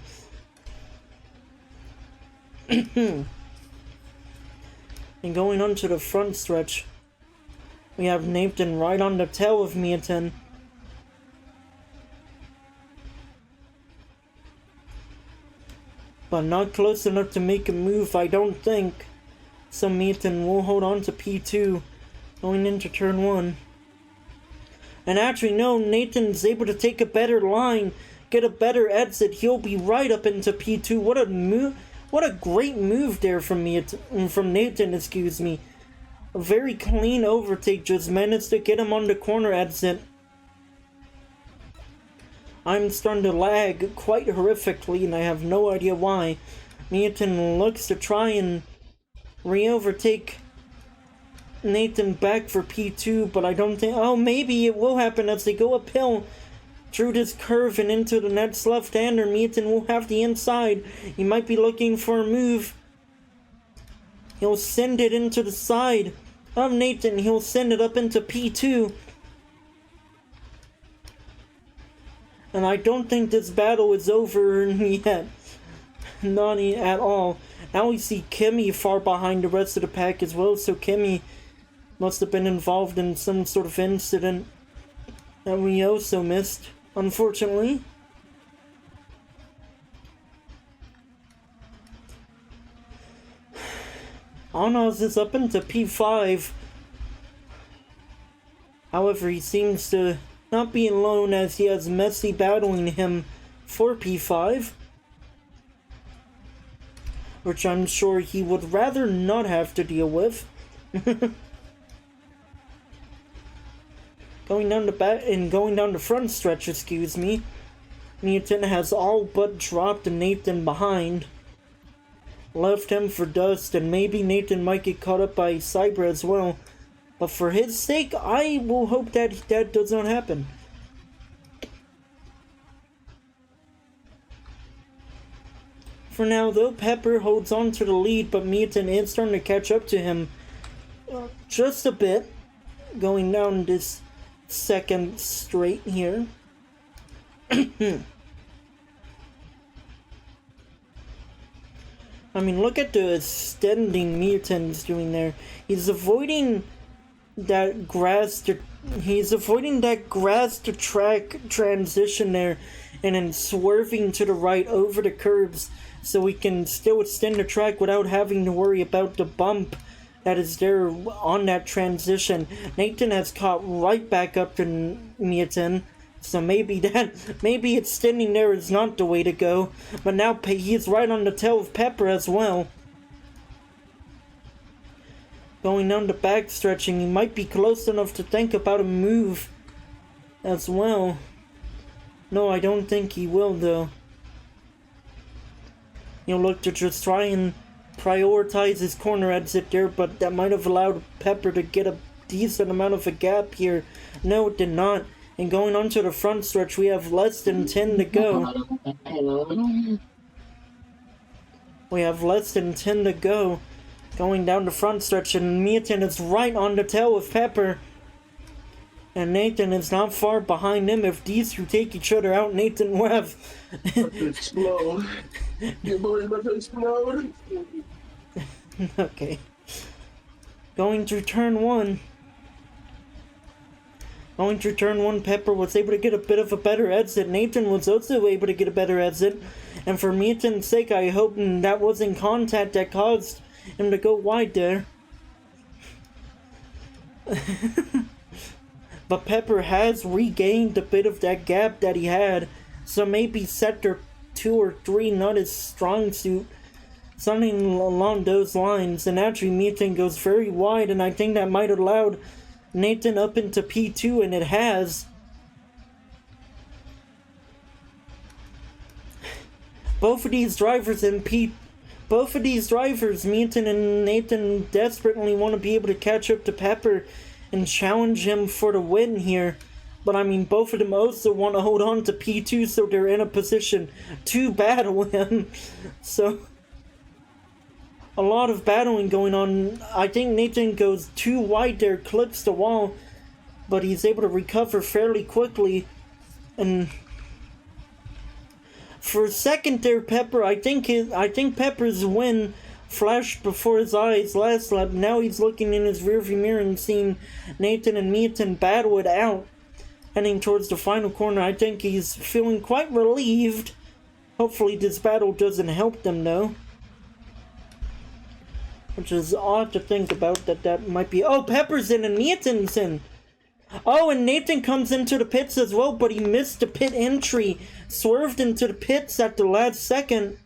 And going on to the front stretch, we have Nathan right on the tail of Nathan. But not close enough to make a move, I don't think. So Nathan will hold on to P2 going into turn 1. And actually, no, Nathan's able to take a better line, get a better exit. He'll be right up into P2. What a move. What a great move there from Nathan, excuse me. A very clean overtake, just managed to get him on the corner exit. I'm starting to lag quite horrifically, and I have no idea why. Nathan looks to try and re-overtake Nathan back for P2, but I don't think... Oh, maybe it will happen as they go uphill through this curve and into the next left-hander. Nathan will have the inside. He might be looking for a move. He'll send it into the side of Nathan. He'll send it up into P2. And I don't think this battle is over yet. Not at all. Now we see Kimmy far behind the rest of the pack as well. So Kimmy must have been involved in some sort of incident that we also missed, unfortunately. Anas is up into P5. However, he seems to not be alone as he has Messi battling him for P5. Which I'm sure he would rather not have to deal with. Going down the front stretch, excuse me. Nathan has all but dropped Nathan behind. Left him for dust, and maybe Nathan might get caught up by Cyber as well. But for his sake, I will hope that that does not happen. For now, though, Pepper holds on to the lead, but Nathan is starting to catch up to him just a bit. Going down this second straight here. I mean, look at the extending Nathan's doing there. He's avoiding that grass to track transition there, and then swerving to the right over the curbs so we can still extend the track without having to worry about the bump that is there on that transition. Nathan has caught right back up to Mietin, so maybe extending there is not the way to go. But now he's right on the tail of Pepper as well. Going down the back stretching, he might be close enough to think about a move as well. No, I don't think he will though. He'll look to just try and prioritize his corner exit there, but that might have allowed Pepper to get a decent amount of a gap here. No, it did not. And going on to the front stretch, we have less than 10 to go. We have less than 10 to go. Going down the front stretch, and Mietin is right on the tail of Pepper. And Nathan is not far behind him. If these two take each other out, Nathan will have... explode. Your boy's about to explode. Okay. Going through turn one. Going through turn one, Pepper was able to get a bit of a better exit. Nathan was also able to get a better exit. And for Mietin's sake, I hope that wasn't contact that caused him to go wide there. But Pepper has regained a bit of that gap that he had. So maybe sector 2 or 3, not his strong suit. Something along those lines. And actually Mietin goes very wide, and I think that might have allowed Nathan up into P2, and it has. Both of these drivers, Mietin and Nathan, desperately want to be able to catch up to Pepper and challenge him for the win here. But I mean, both of them also want to hold on to P2, so they're in a position to battle him. So, a lot of battling going on. I think Nathan goes too wide there, clips the wall, but he's able to recover fairly quickly. And for a second there, Pepper, I think Pepper's win flashed before his eyes last lap. Now he's looking in his rearview mirror and seeing Nathan and Mietin battle it out, heading towards the final corner. I think he's feeling quite relieved. Hopefully this battle doesn't help them though. Which is odd to think about, that might be... Oh, Pepper's in and Mietin's in! Oh, and Nathan comes into the pits as well, but he missed the pit entry. Swerved into the pits at the last second.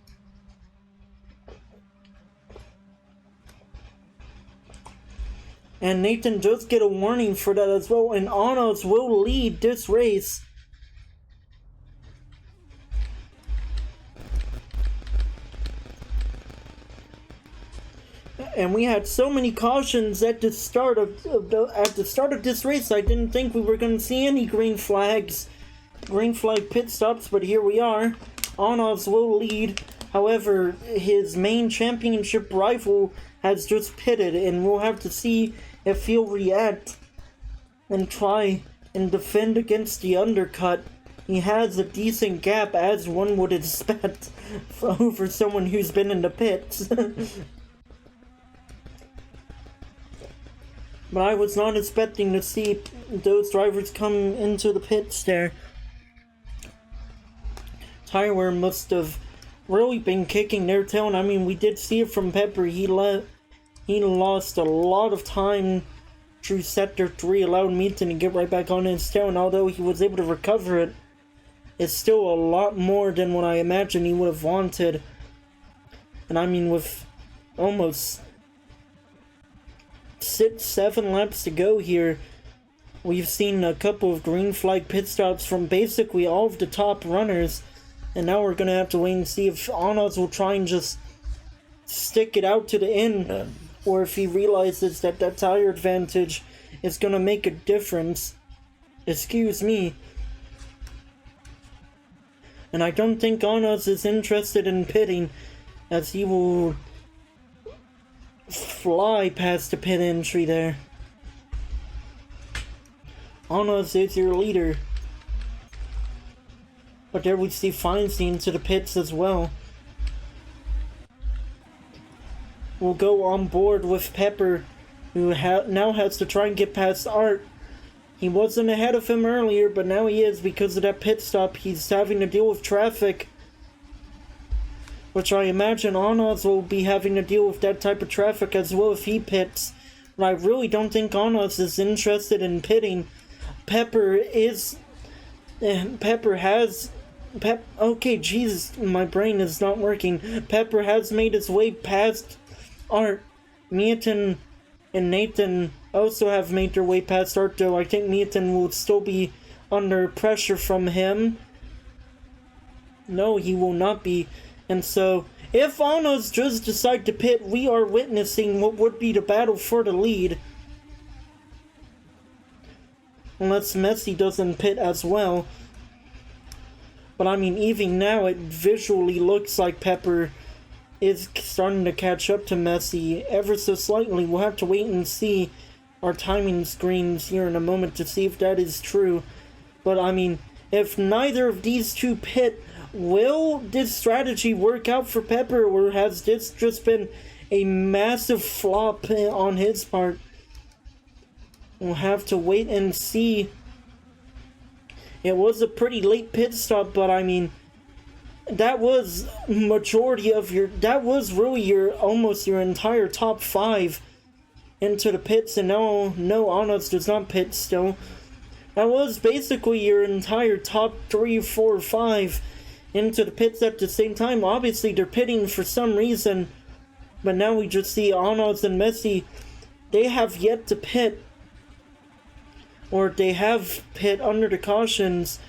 And Nathan does get a warning for that as well, and Anos will lead this race. And we had so many cautions at the start of this race. I didn't think we were going to see any green flag pit stops, but here we are. Anos will lead. However, his main championship rival has just pitted, and we'll have to see if he'll react and try and defend against the undercut. He has a decent gap, as one would expect, over someone who's been in the pits. But I was not expecting to see those drivers come into the pits there. Tire wear must have really been kicking their tail, and I mean, we did see it from Pepper. He lost a lot of time through sector 3, allowed Mietin to get right back on his tail, and although he was able to recover it, it's still a lot more than what I imagined he would have wanted. And I mean, with almost 6-7 laps to go here, we've seen a couple of green flag pit stops from basically all of the top runners, and now we're gonna have to wait and see if Anos will try and just stick it out to the end, or if he realizes that that tire advantage is gonna make a difference. Excuse me. And I don't think Anos is interested in pitting, as he will fly past the pit entry there. Anos is your leader. But there we see Feinstein to the pits as well. We'll go on board with Pepper, who now has to try and get past Art. He wasn't ahead of him earlier, but now he is because of that pit stop. He's having to deal with traffic. which I imagine Onoz will be having to deal with that type of traffic as well if he pits. But I really don't think Onoz is interested in pitting. Pepper is... Pepper has... Okay, Jesus, my brain is not working. Pepper has made his way past Art. Meaton and Nathan also have made their way past Art, though I think Meaton will still be under pressure from him. No, he will not be. And so, if Onoz does decide to pit, we are witnessing what would be the battle for the lead. Unless Messi doesn't pit as well. But I mean, even now, it visually looks like Pepper is starting to catch up to Messi ever so slightly. We'll have to wait and see our timing screens here in a moment to see if that is true. But I mean, if neither of these two pit, will this strategy work out for Pepper, or has this just been a massive flop on his part? We'll have to wait and see. It was a pretty late pit stop, but I mean, that was majority of your, that was really your, almost your entire top 5 into the pits, and no, Onoz does not pit still. That was basically your entire top 3, 4, 5 into the pits at the same time. Obviously, they're pitting for some reason, but now we just see Onoz and Messi, they have yet to pit. Or they have pit under the cautions,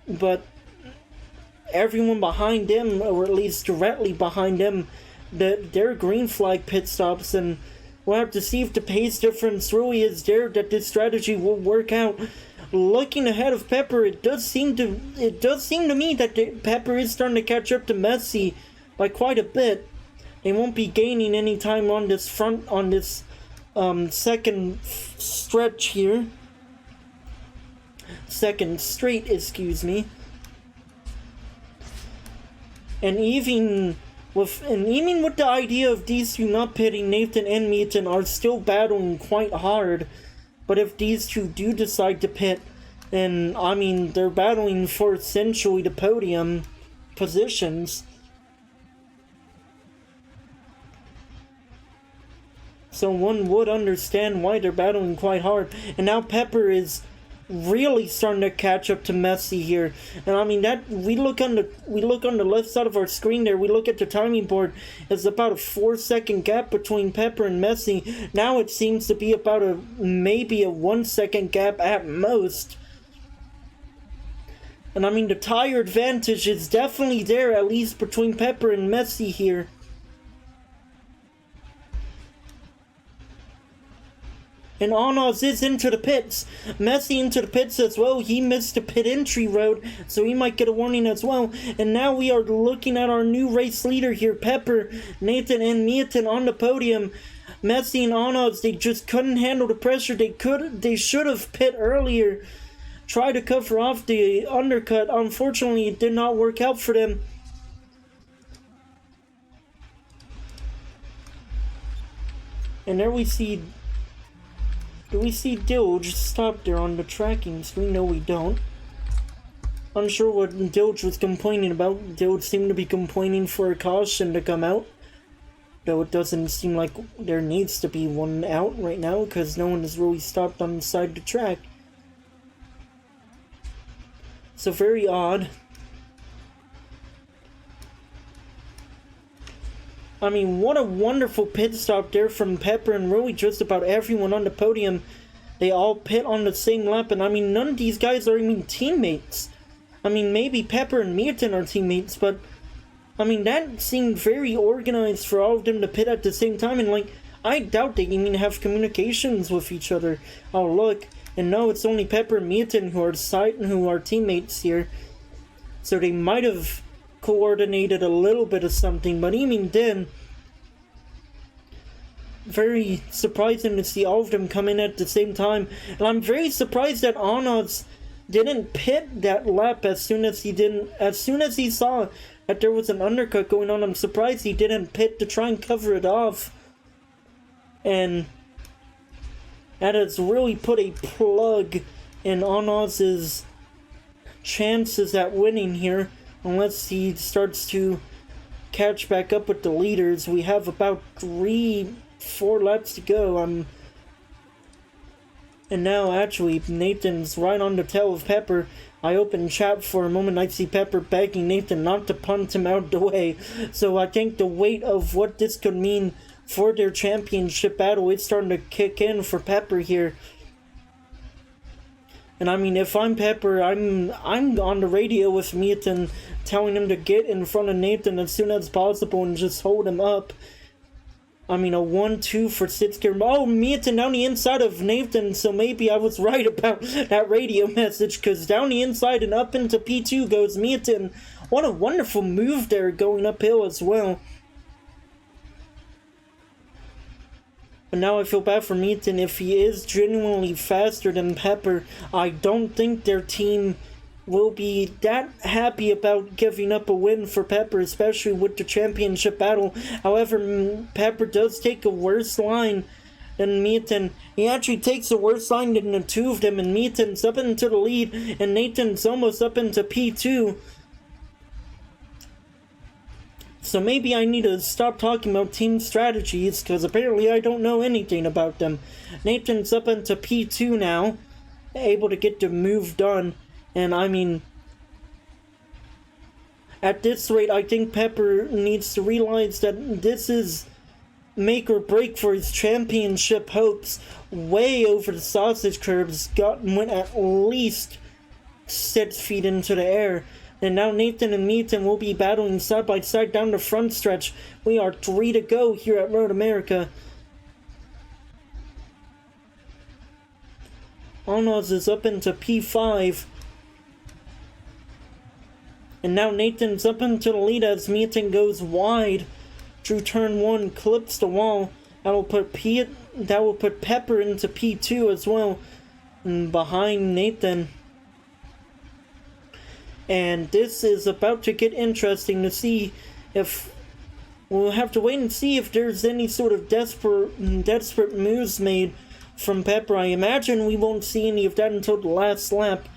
but everyone behind them, or at least directly behind them, their green flag pit stops, and we'll have to see if the pace difference really is there, that this strategy will work out. Looking ahead of Pepper, it does seem to me that Pepper is starting to catch up to Messi by quite a bit. They won't be gaining any time on this second stretch here. Second straight, excuse me. And even with the idea of these two not pitting, Nathan and Meaton are still battling quite hard. But if these two do decide to pit, then I mean, they're battling for essentially the podium positions. So one would understand why they're battling quite hard. And now Pepper is really starting to catch up to Messi here. And I mean, that we look on the left side of our screen there, we look at the timing board, it's about a 4-second gap between Pepper and Messi. Now it seems to be about maybe a 1-second gap at most. And I mean, the tire advantage is definitely there, at least between Pepper and Messi here. And Onoz is into the pits. Messi into the pits as well. He missed the pit entry road, so he might get a warning as well. And now we are looking at our new race leader here. Pepper, Nathan, and Meaton on the podium. Messi and Onoz, they just couldn't handle the pressure. They should have pit earlier. Try to cover off the undercut. Unfortunately, it did not work out for them. And there we see... Do we see Dilge stop there on the tracking screen? No, we don't. Unsure what Dilge was complaining about. Dilge seemed to be complaining for a caution to come out. Though it doesn't seem like there needs to be one out right now, because no one has really stopped on the side of the track. So very odd. I mean, what a wonderful pit stop there from Pepper, and really just about everyone on the podium. They all pit on the same lap, and I mean, none of these guys are even teammates. I mean, maybe Pepper and Meaton are teammates, but I mean, that seemed very organized for all of them to pit at the same time, and like, I doubt they even have communications with each other. Oh, look, and no, it's only Pepper and Meaton who are teammates here. So they might have coordinated a little bit of something, but even then, very surprising to see all of them come in at the same time. And I'm very surprised that Onoz didn't pit that lap as soon as he saw that there was an undercut going on. I'm surprised he didn't pit to try and cover it off. And that has really put a plug in Onoz's chances at winning here. unless he starts to catch back up with the leaders. We have about 3-4 laps to go. And now, actually, Nathan's right on the tail of Pepper. I opened chat for a moment. I see Pepper begging Nathan not to punt him out the way. So I think the weight of what this could mean for their championship battle is starting to kick in for Pepper here. And I mean, if I'm Pepper, I'm on the radio with Nathan, telling him to get in front of Nathan as soon as possible and just hold him up. I mean, a 1-2 for sixth gear. Oh, Nathan down the inside of Nathan, so maybe I was right about that radio message, because down the inside and up into P2 goes Nathan. What a wonderful move there, going uphill as well. But now I feel bad for Nathan. If he is genuinely faster than Pepper, I don't think their team will be that happy about giving up a win for Pepper, especially with the championship battle. However, Pepper does take a worse line than Nathan. He actually takes a worse line than the two of them, and Nathan's up into the lead, and Nathan's almost up into P2. So maybe I need to stop talking about team strategies, because apparently I don't know anything about them. Nathan's up into P2 now, able to get the move done. And I mean, at this rate, I think Pepper needs to realize that this is make or break for his championship hopes. Way over the sausage curves, went at least 6 feet into the air. And now Nathan and Nathan will be battling side by side down the front stretch. We are 3 to go here at Road America. Alnoz is up into P5. And now Nathan's up into the lead as Nathan goes wide through turn 1, clips the wall. That will put Pepper into P2 as well, and behind Nathan. And this is about to get interesting to see if we'll have to wait and see if there's any sort of desperate moves made from Pepper. I imagine we won't see any of that until the last lap.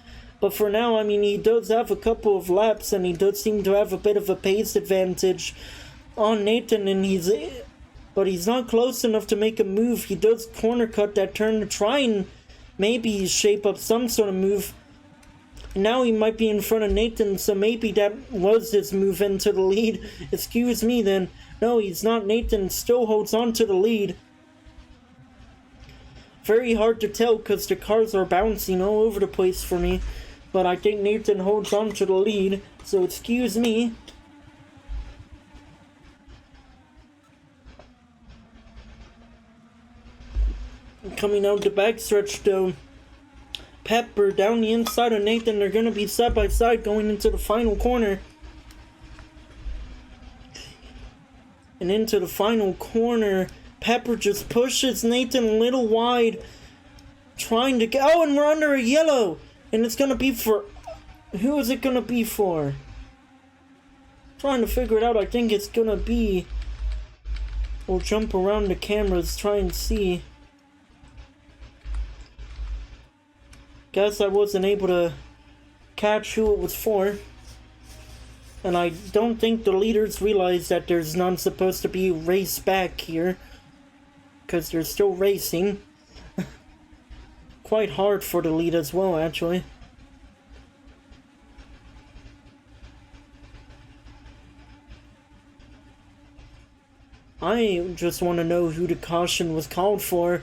But for now, I mean, he does have a couple of laps, and he does seem to have a bit of a pace advantage on Nathan, but he's not close enough to make a move. He does corner cut that turn to try and maybe shape up some sort of move. And now he might be in front of Nathan, so maybe that was his move into the lead. Excuse me then. No, he's not. Nathan still holds on to the lead. Very hard to tell because the cars are bouncing all over the place for me. But I think Nathan holds on to the lead, so excuse me. Coming out the backstretch though, Pepper down the inside of Nathan. They're going to be side by side going into the final corner. And into the final corner, Pepper just pushes Nathan a little wide, trying to get... Oh, and we're under a yellow! And it's gonna be for... Who is it gonna be for? Trying to figure it out. I think it's gonna be... We'll jump around the cameras, try and see. Guess I wasn't able to catch who it was for. And I don't think the leaders realize that there's not supposed to be race back here, because they're still racing. Quite hard for the lead as well, actually. I just want to know who the caution was called for.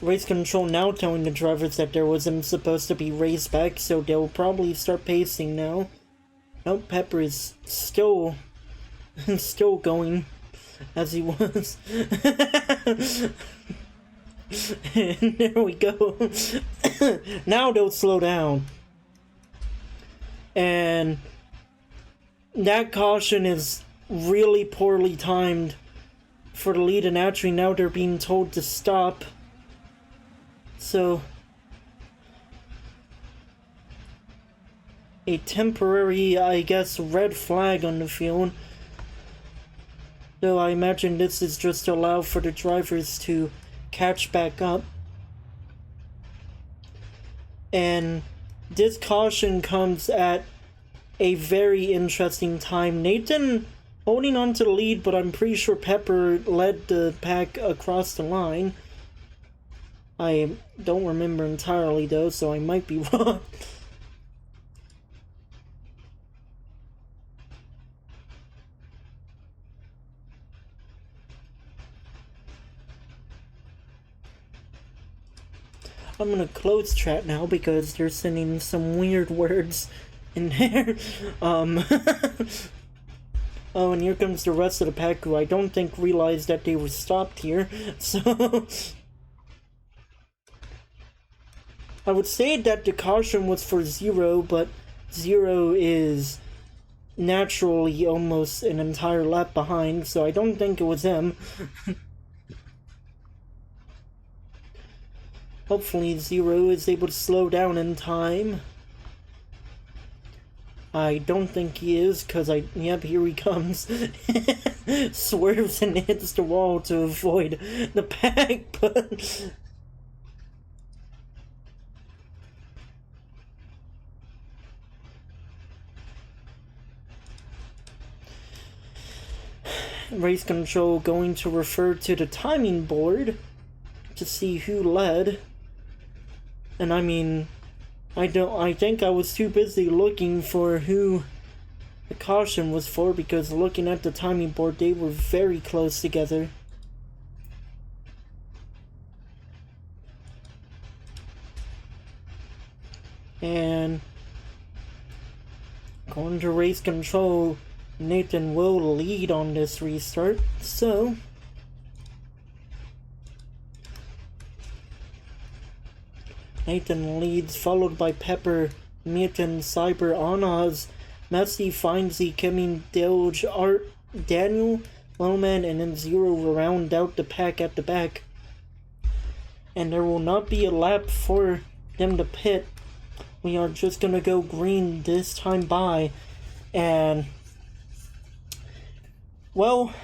Race control now telling the drivers that there wasn't supposed to be race back, so they'll probably start pacing now. Nope, Pepper is still going as he was. And there we go. Now they'll slow down. And that caution is really poorly timed for the lead, and actually now they're being told to stop. So, a temporary, I guess, red flag on the field. Though I imagine this is just to allow for the drivers to catch back up. And this caution comes at a very interesting time. Nathan holding on to the lead, but I'm pretty sure Pepper led the pack across the line. I don't remember entirely though, so I might be wrong. I'm gonna close chat now because they're sending some weird words in there. Oh, and here comes the rest of the pack who I don't think realized that they were stopped here. So I would say that the caution was for Zero, but Zero is naturally almost an entire lap behind, so I don't think it was him. Hopefully Zero is able to slow down in time. I don't think he is, because yep, here he comes. Swerves and hits the wall to avoid the pack, but... Race control going to refer to the timing board to see who led. And I mean, I think I was too busy looking for who the caution was for, because looking at the timing board, they were very close together. And going to race control, Nathan will lead on this restart, so Nathan leads, followed by Pepper, Mitten, Cyber, Anaz, Messi, Findsy, Kimmy, Dilge, Art, Daniel, Lowman, and then Zero will round out the pack at the back. And there will not be a lap for them to pit. We are just gonna go green this time by. And, well,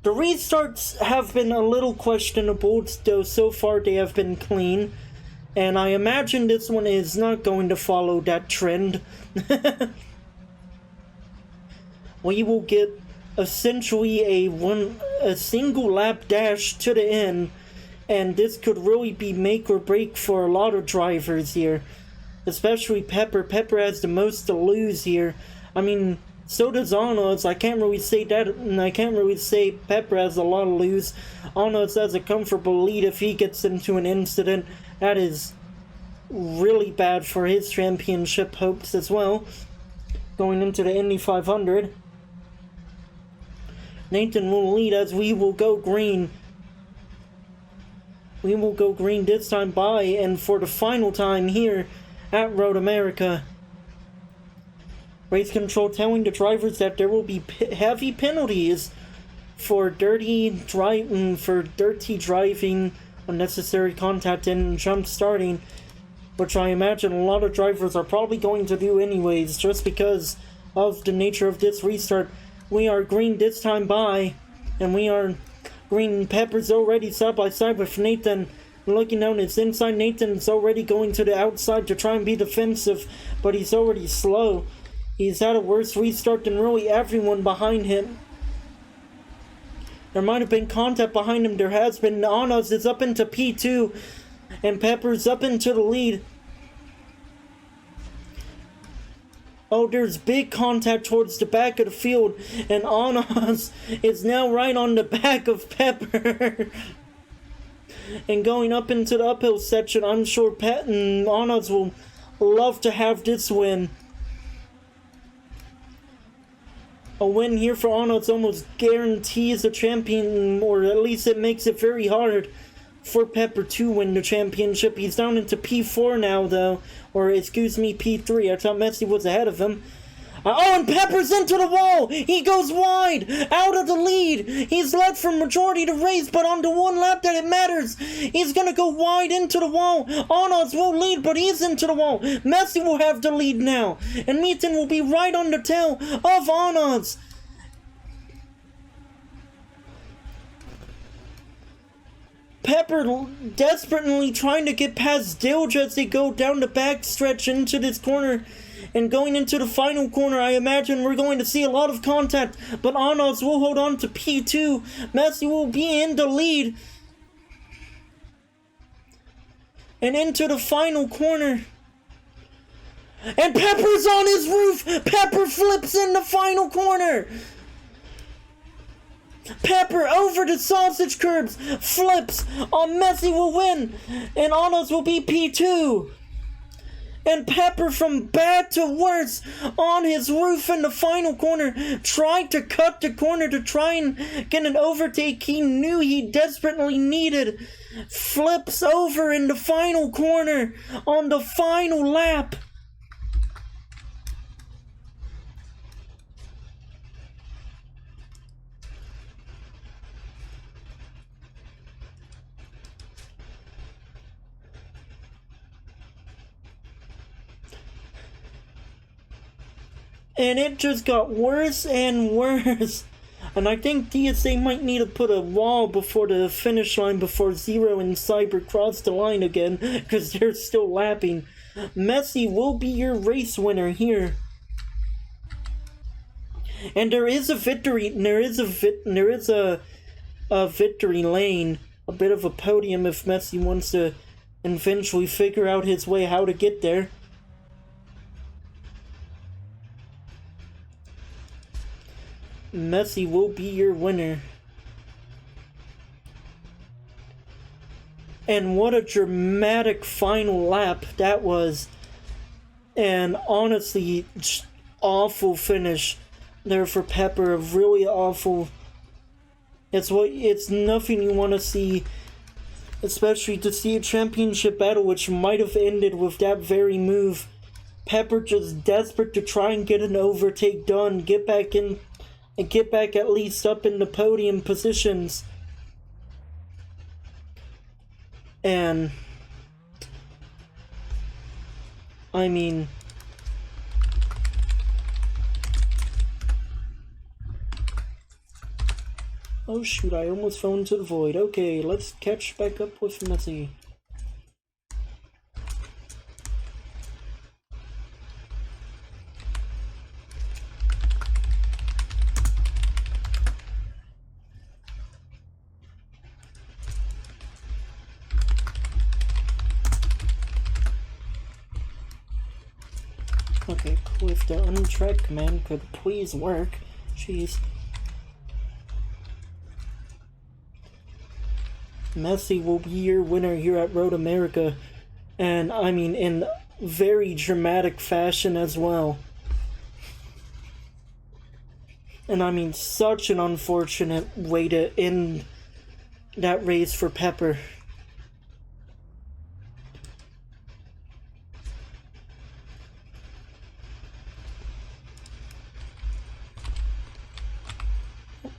the restarts have been a little questionable, though so far they have been clean. And I imagine this one is not going to follow that trend. We will get essentially a single lap dash to the end, and this could really be make or break for a lot of drivers here. Especially Pepper. Pepper has the most to lose here. I mean, so does Onos. I can't really say that, and I can't really say Pepper has a lot to lose. Onos has a comfortable lead if he gets into an incident. That is really bad for his championship hopes as well. Going into the Indy 500. Nathan will lead as we will go green. We will go green this time by, and for the final time here at Road America. Race control telling the drivers that there will be heavy penalties for dirty driving, unnecessary contact, and jump starting, which I imagine a lot of drivers are probably going to do anyways, just because of the nature of this restart. We are green this time by, and we are green. Pepper's already side by side with Nathan. Looking down his inside, Nathan's already going to the outside to try and be defensive, but he's already slow. He's had a worse restart than really everyone behind him. There might have been contact behind him. There has been. Anos is up into P2, and Pepper's up into the lead. Oh, there's big contact towards the back of the field, and Anos is now right on the back of Pepper. And going up into the uphill section, I'm sure Pat and Anos will love to have this win. A win here for Anos almost guarantees the champion, or at least it makes it very hard for Pepper to win the championship. He's down into P4 now, though. Or, excuse me, P3. I thought Messi was ahead of him. Oh, and Pepper's into the wall! He goes wide! Out of the lead! He's led for majority of the race, but on the one lap that it matters, he's gonna go wide into the wall. Anos will lead, but he's into the wall. Messi will have the lead now. And Mitten will be right on the tail of Anos. Pepper desperately trying to get past Dilge as they go down the backstretch into this corner. And going into the final corner, I imagine we're going to see a lot of contact. But Anos will hold on to P2. Messi will be in the lead. And into the final corner. And Pepper's on his roof! Pepper flips in the final corner! Pepper over the sausage curbs! Flips! Messi will win! And Anos will be P2! And Pepper, from bad to worse, on his roof in the final corner, tried to cut the corner to try and get an overtake he knew he desperately needed. Flips over in the final corner on the final lap. And it just got worse and worse. And I think DSA might need to put a wall before the finish line before Zero and Cyber cross the line again, because they're still lapping. Messi will be your race winner here. And there is a victory, there is a victory lane, a bit of a podium if Messi wants to eventually figure out his way how to get there. Messi will be your winner. And what a dramatic final lap that was. And honestly, awful finish there for Pepper. Really awful. It's nothing you want to see, especially to see a championship battle which might have ended with that very move. Pepper just desperate to try and get an overtake done, get back in, and get back at least up in the podium positions. And I mean, oh shoot, I almost fell into the void. Okay, let's catch back up with Messi. Okay, cool. If the untrack command could please work. Jeez. Messi will be your winner here at Road America. And, I mean, in very dramatic fashion as well. And, I mean, such an unfortunate way to end that race for Pepper.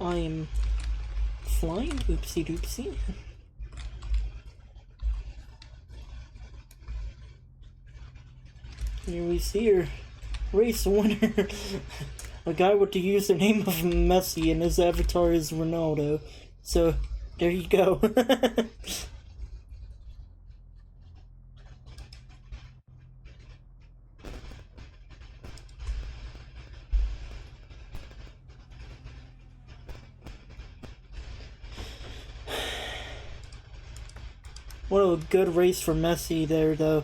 I am flying. Oopsie doopsie. Here we see her race winner. A guy with the username of Messi and his avatar is Ronaldo. So, there you go. What a good race for Messi there, though.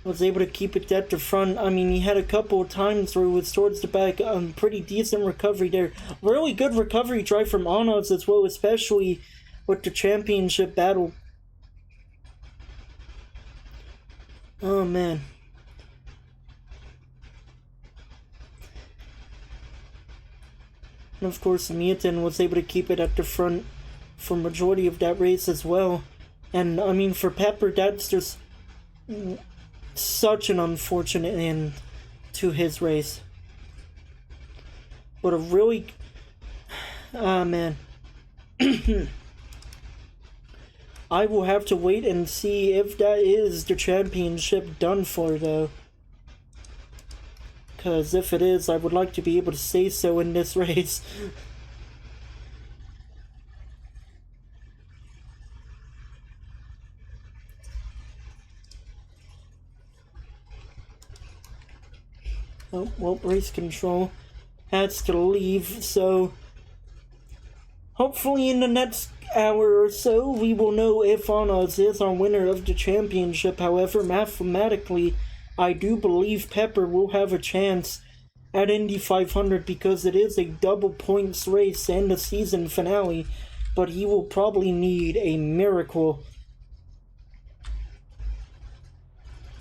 Was able to keep it at the front. I mean, he had a couple of times where he was towards the back. Pretty decent recovery there. Really good recovery drive from Anos as well, especially with the championship battle. Oh, man. And of course, Mietin was able to keep it at the front for majority of that race as well. And, I mean, for Pepper, that's just such an unfortunate end to his race. But a really... Ah, man. I will have to wait and see if that is the championship done for, though. Because if it is, I would like to be able to say so in this race. Oh, well, race control has to leave, so hopefully in the next hour or so we will know if Anas is our winner of the championship. However, mathematically, I do believe Pepper will have a chance at Indy 500 because it is a double points race and a season finale, but he will probably need a miracle.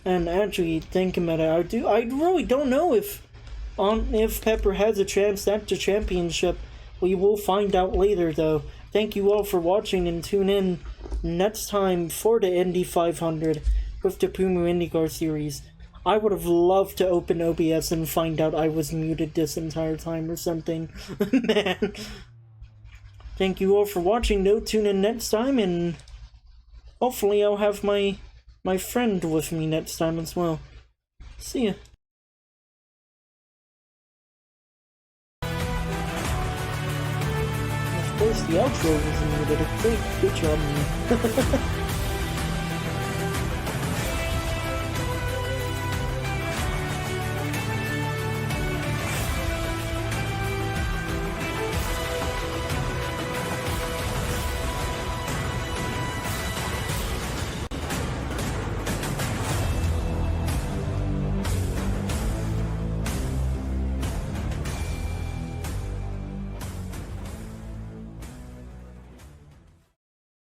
And actually, thinking about it, I really don't know if Pepper has a chance at the championship. We will find out later, though. Thank you all for watching, and tune in next time for the Indy 500 with the Pummu Indycar series. I would have loved to open OBS and find out I was muted this entire time or something. Man. Thank you all for watching, though. Tune in next time, and hopefully I'll have my friend with me next time as well. See ya. Of course, the outro was muted. Good job, man.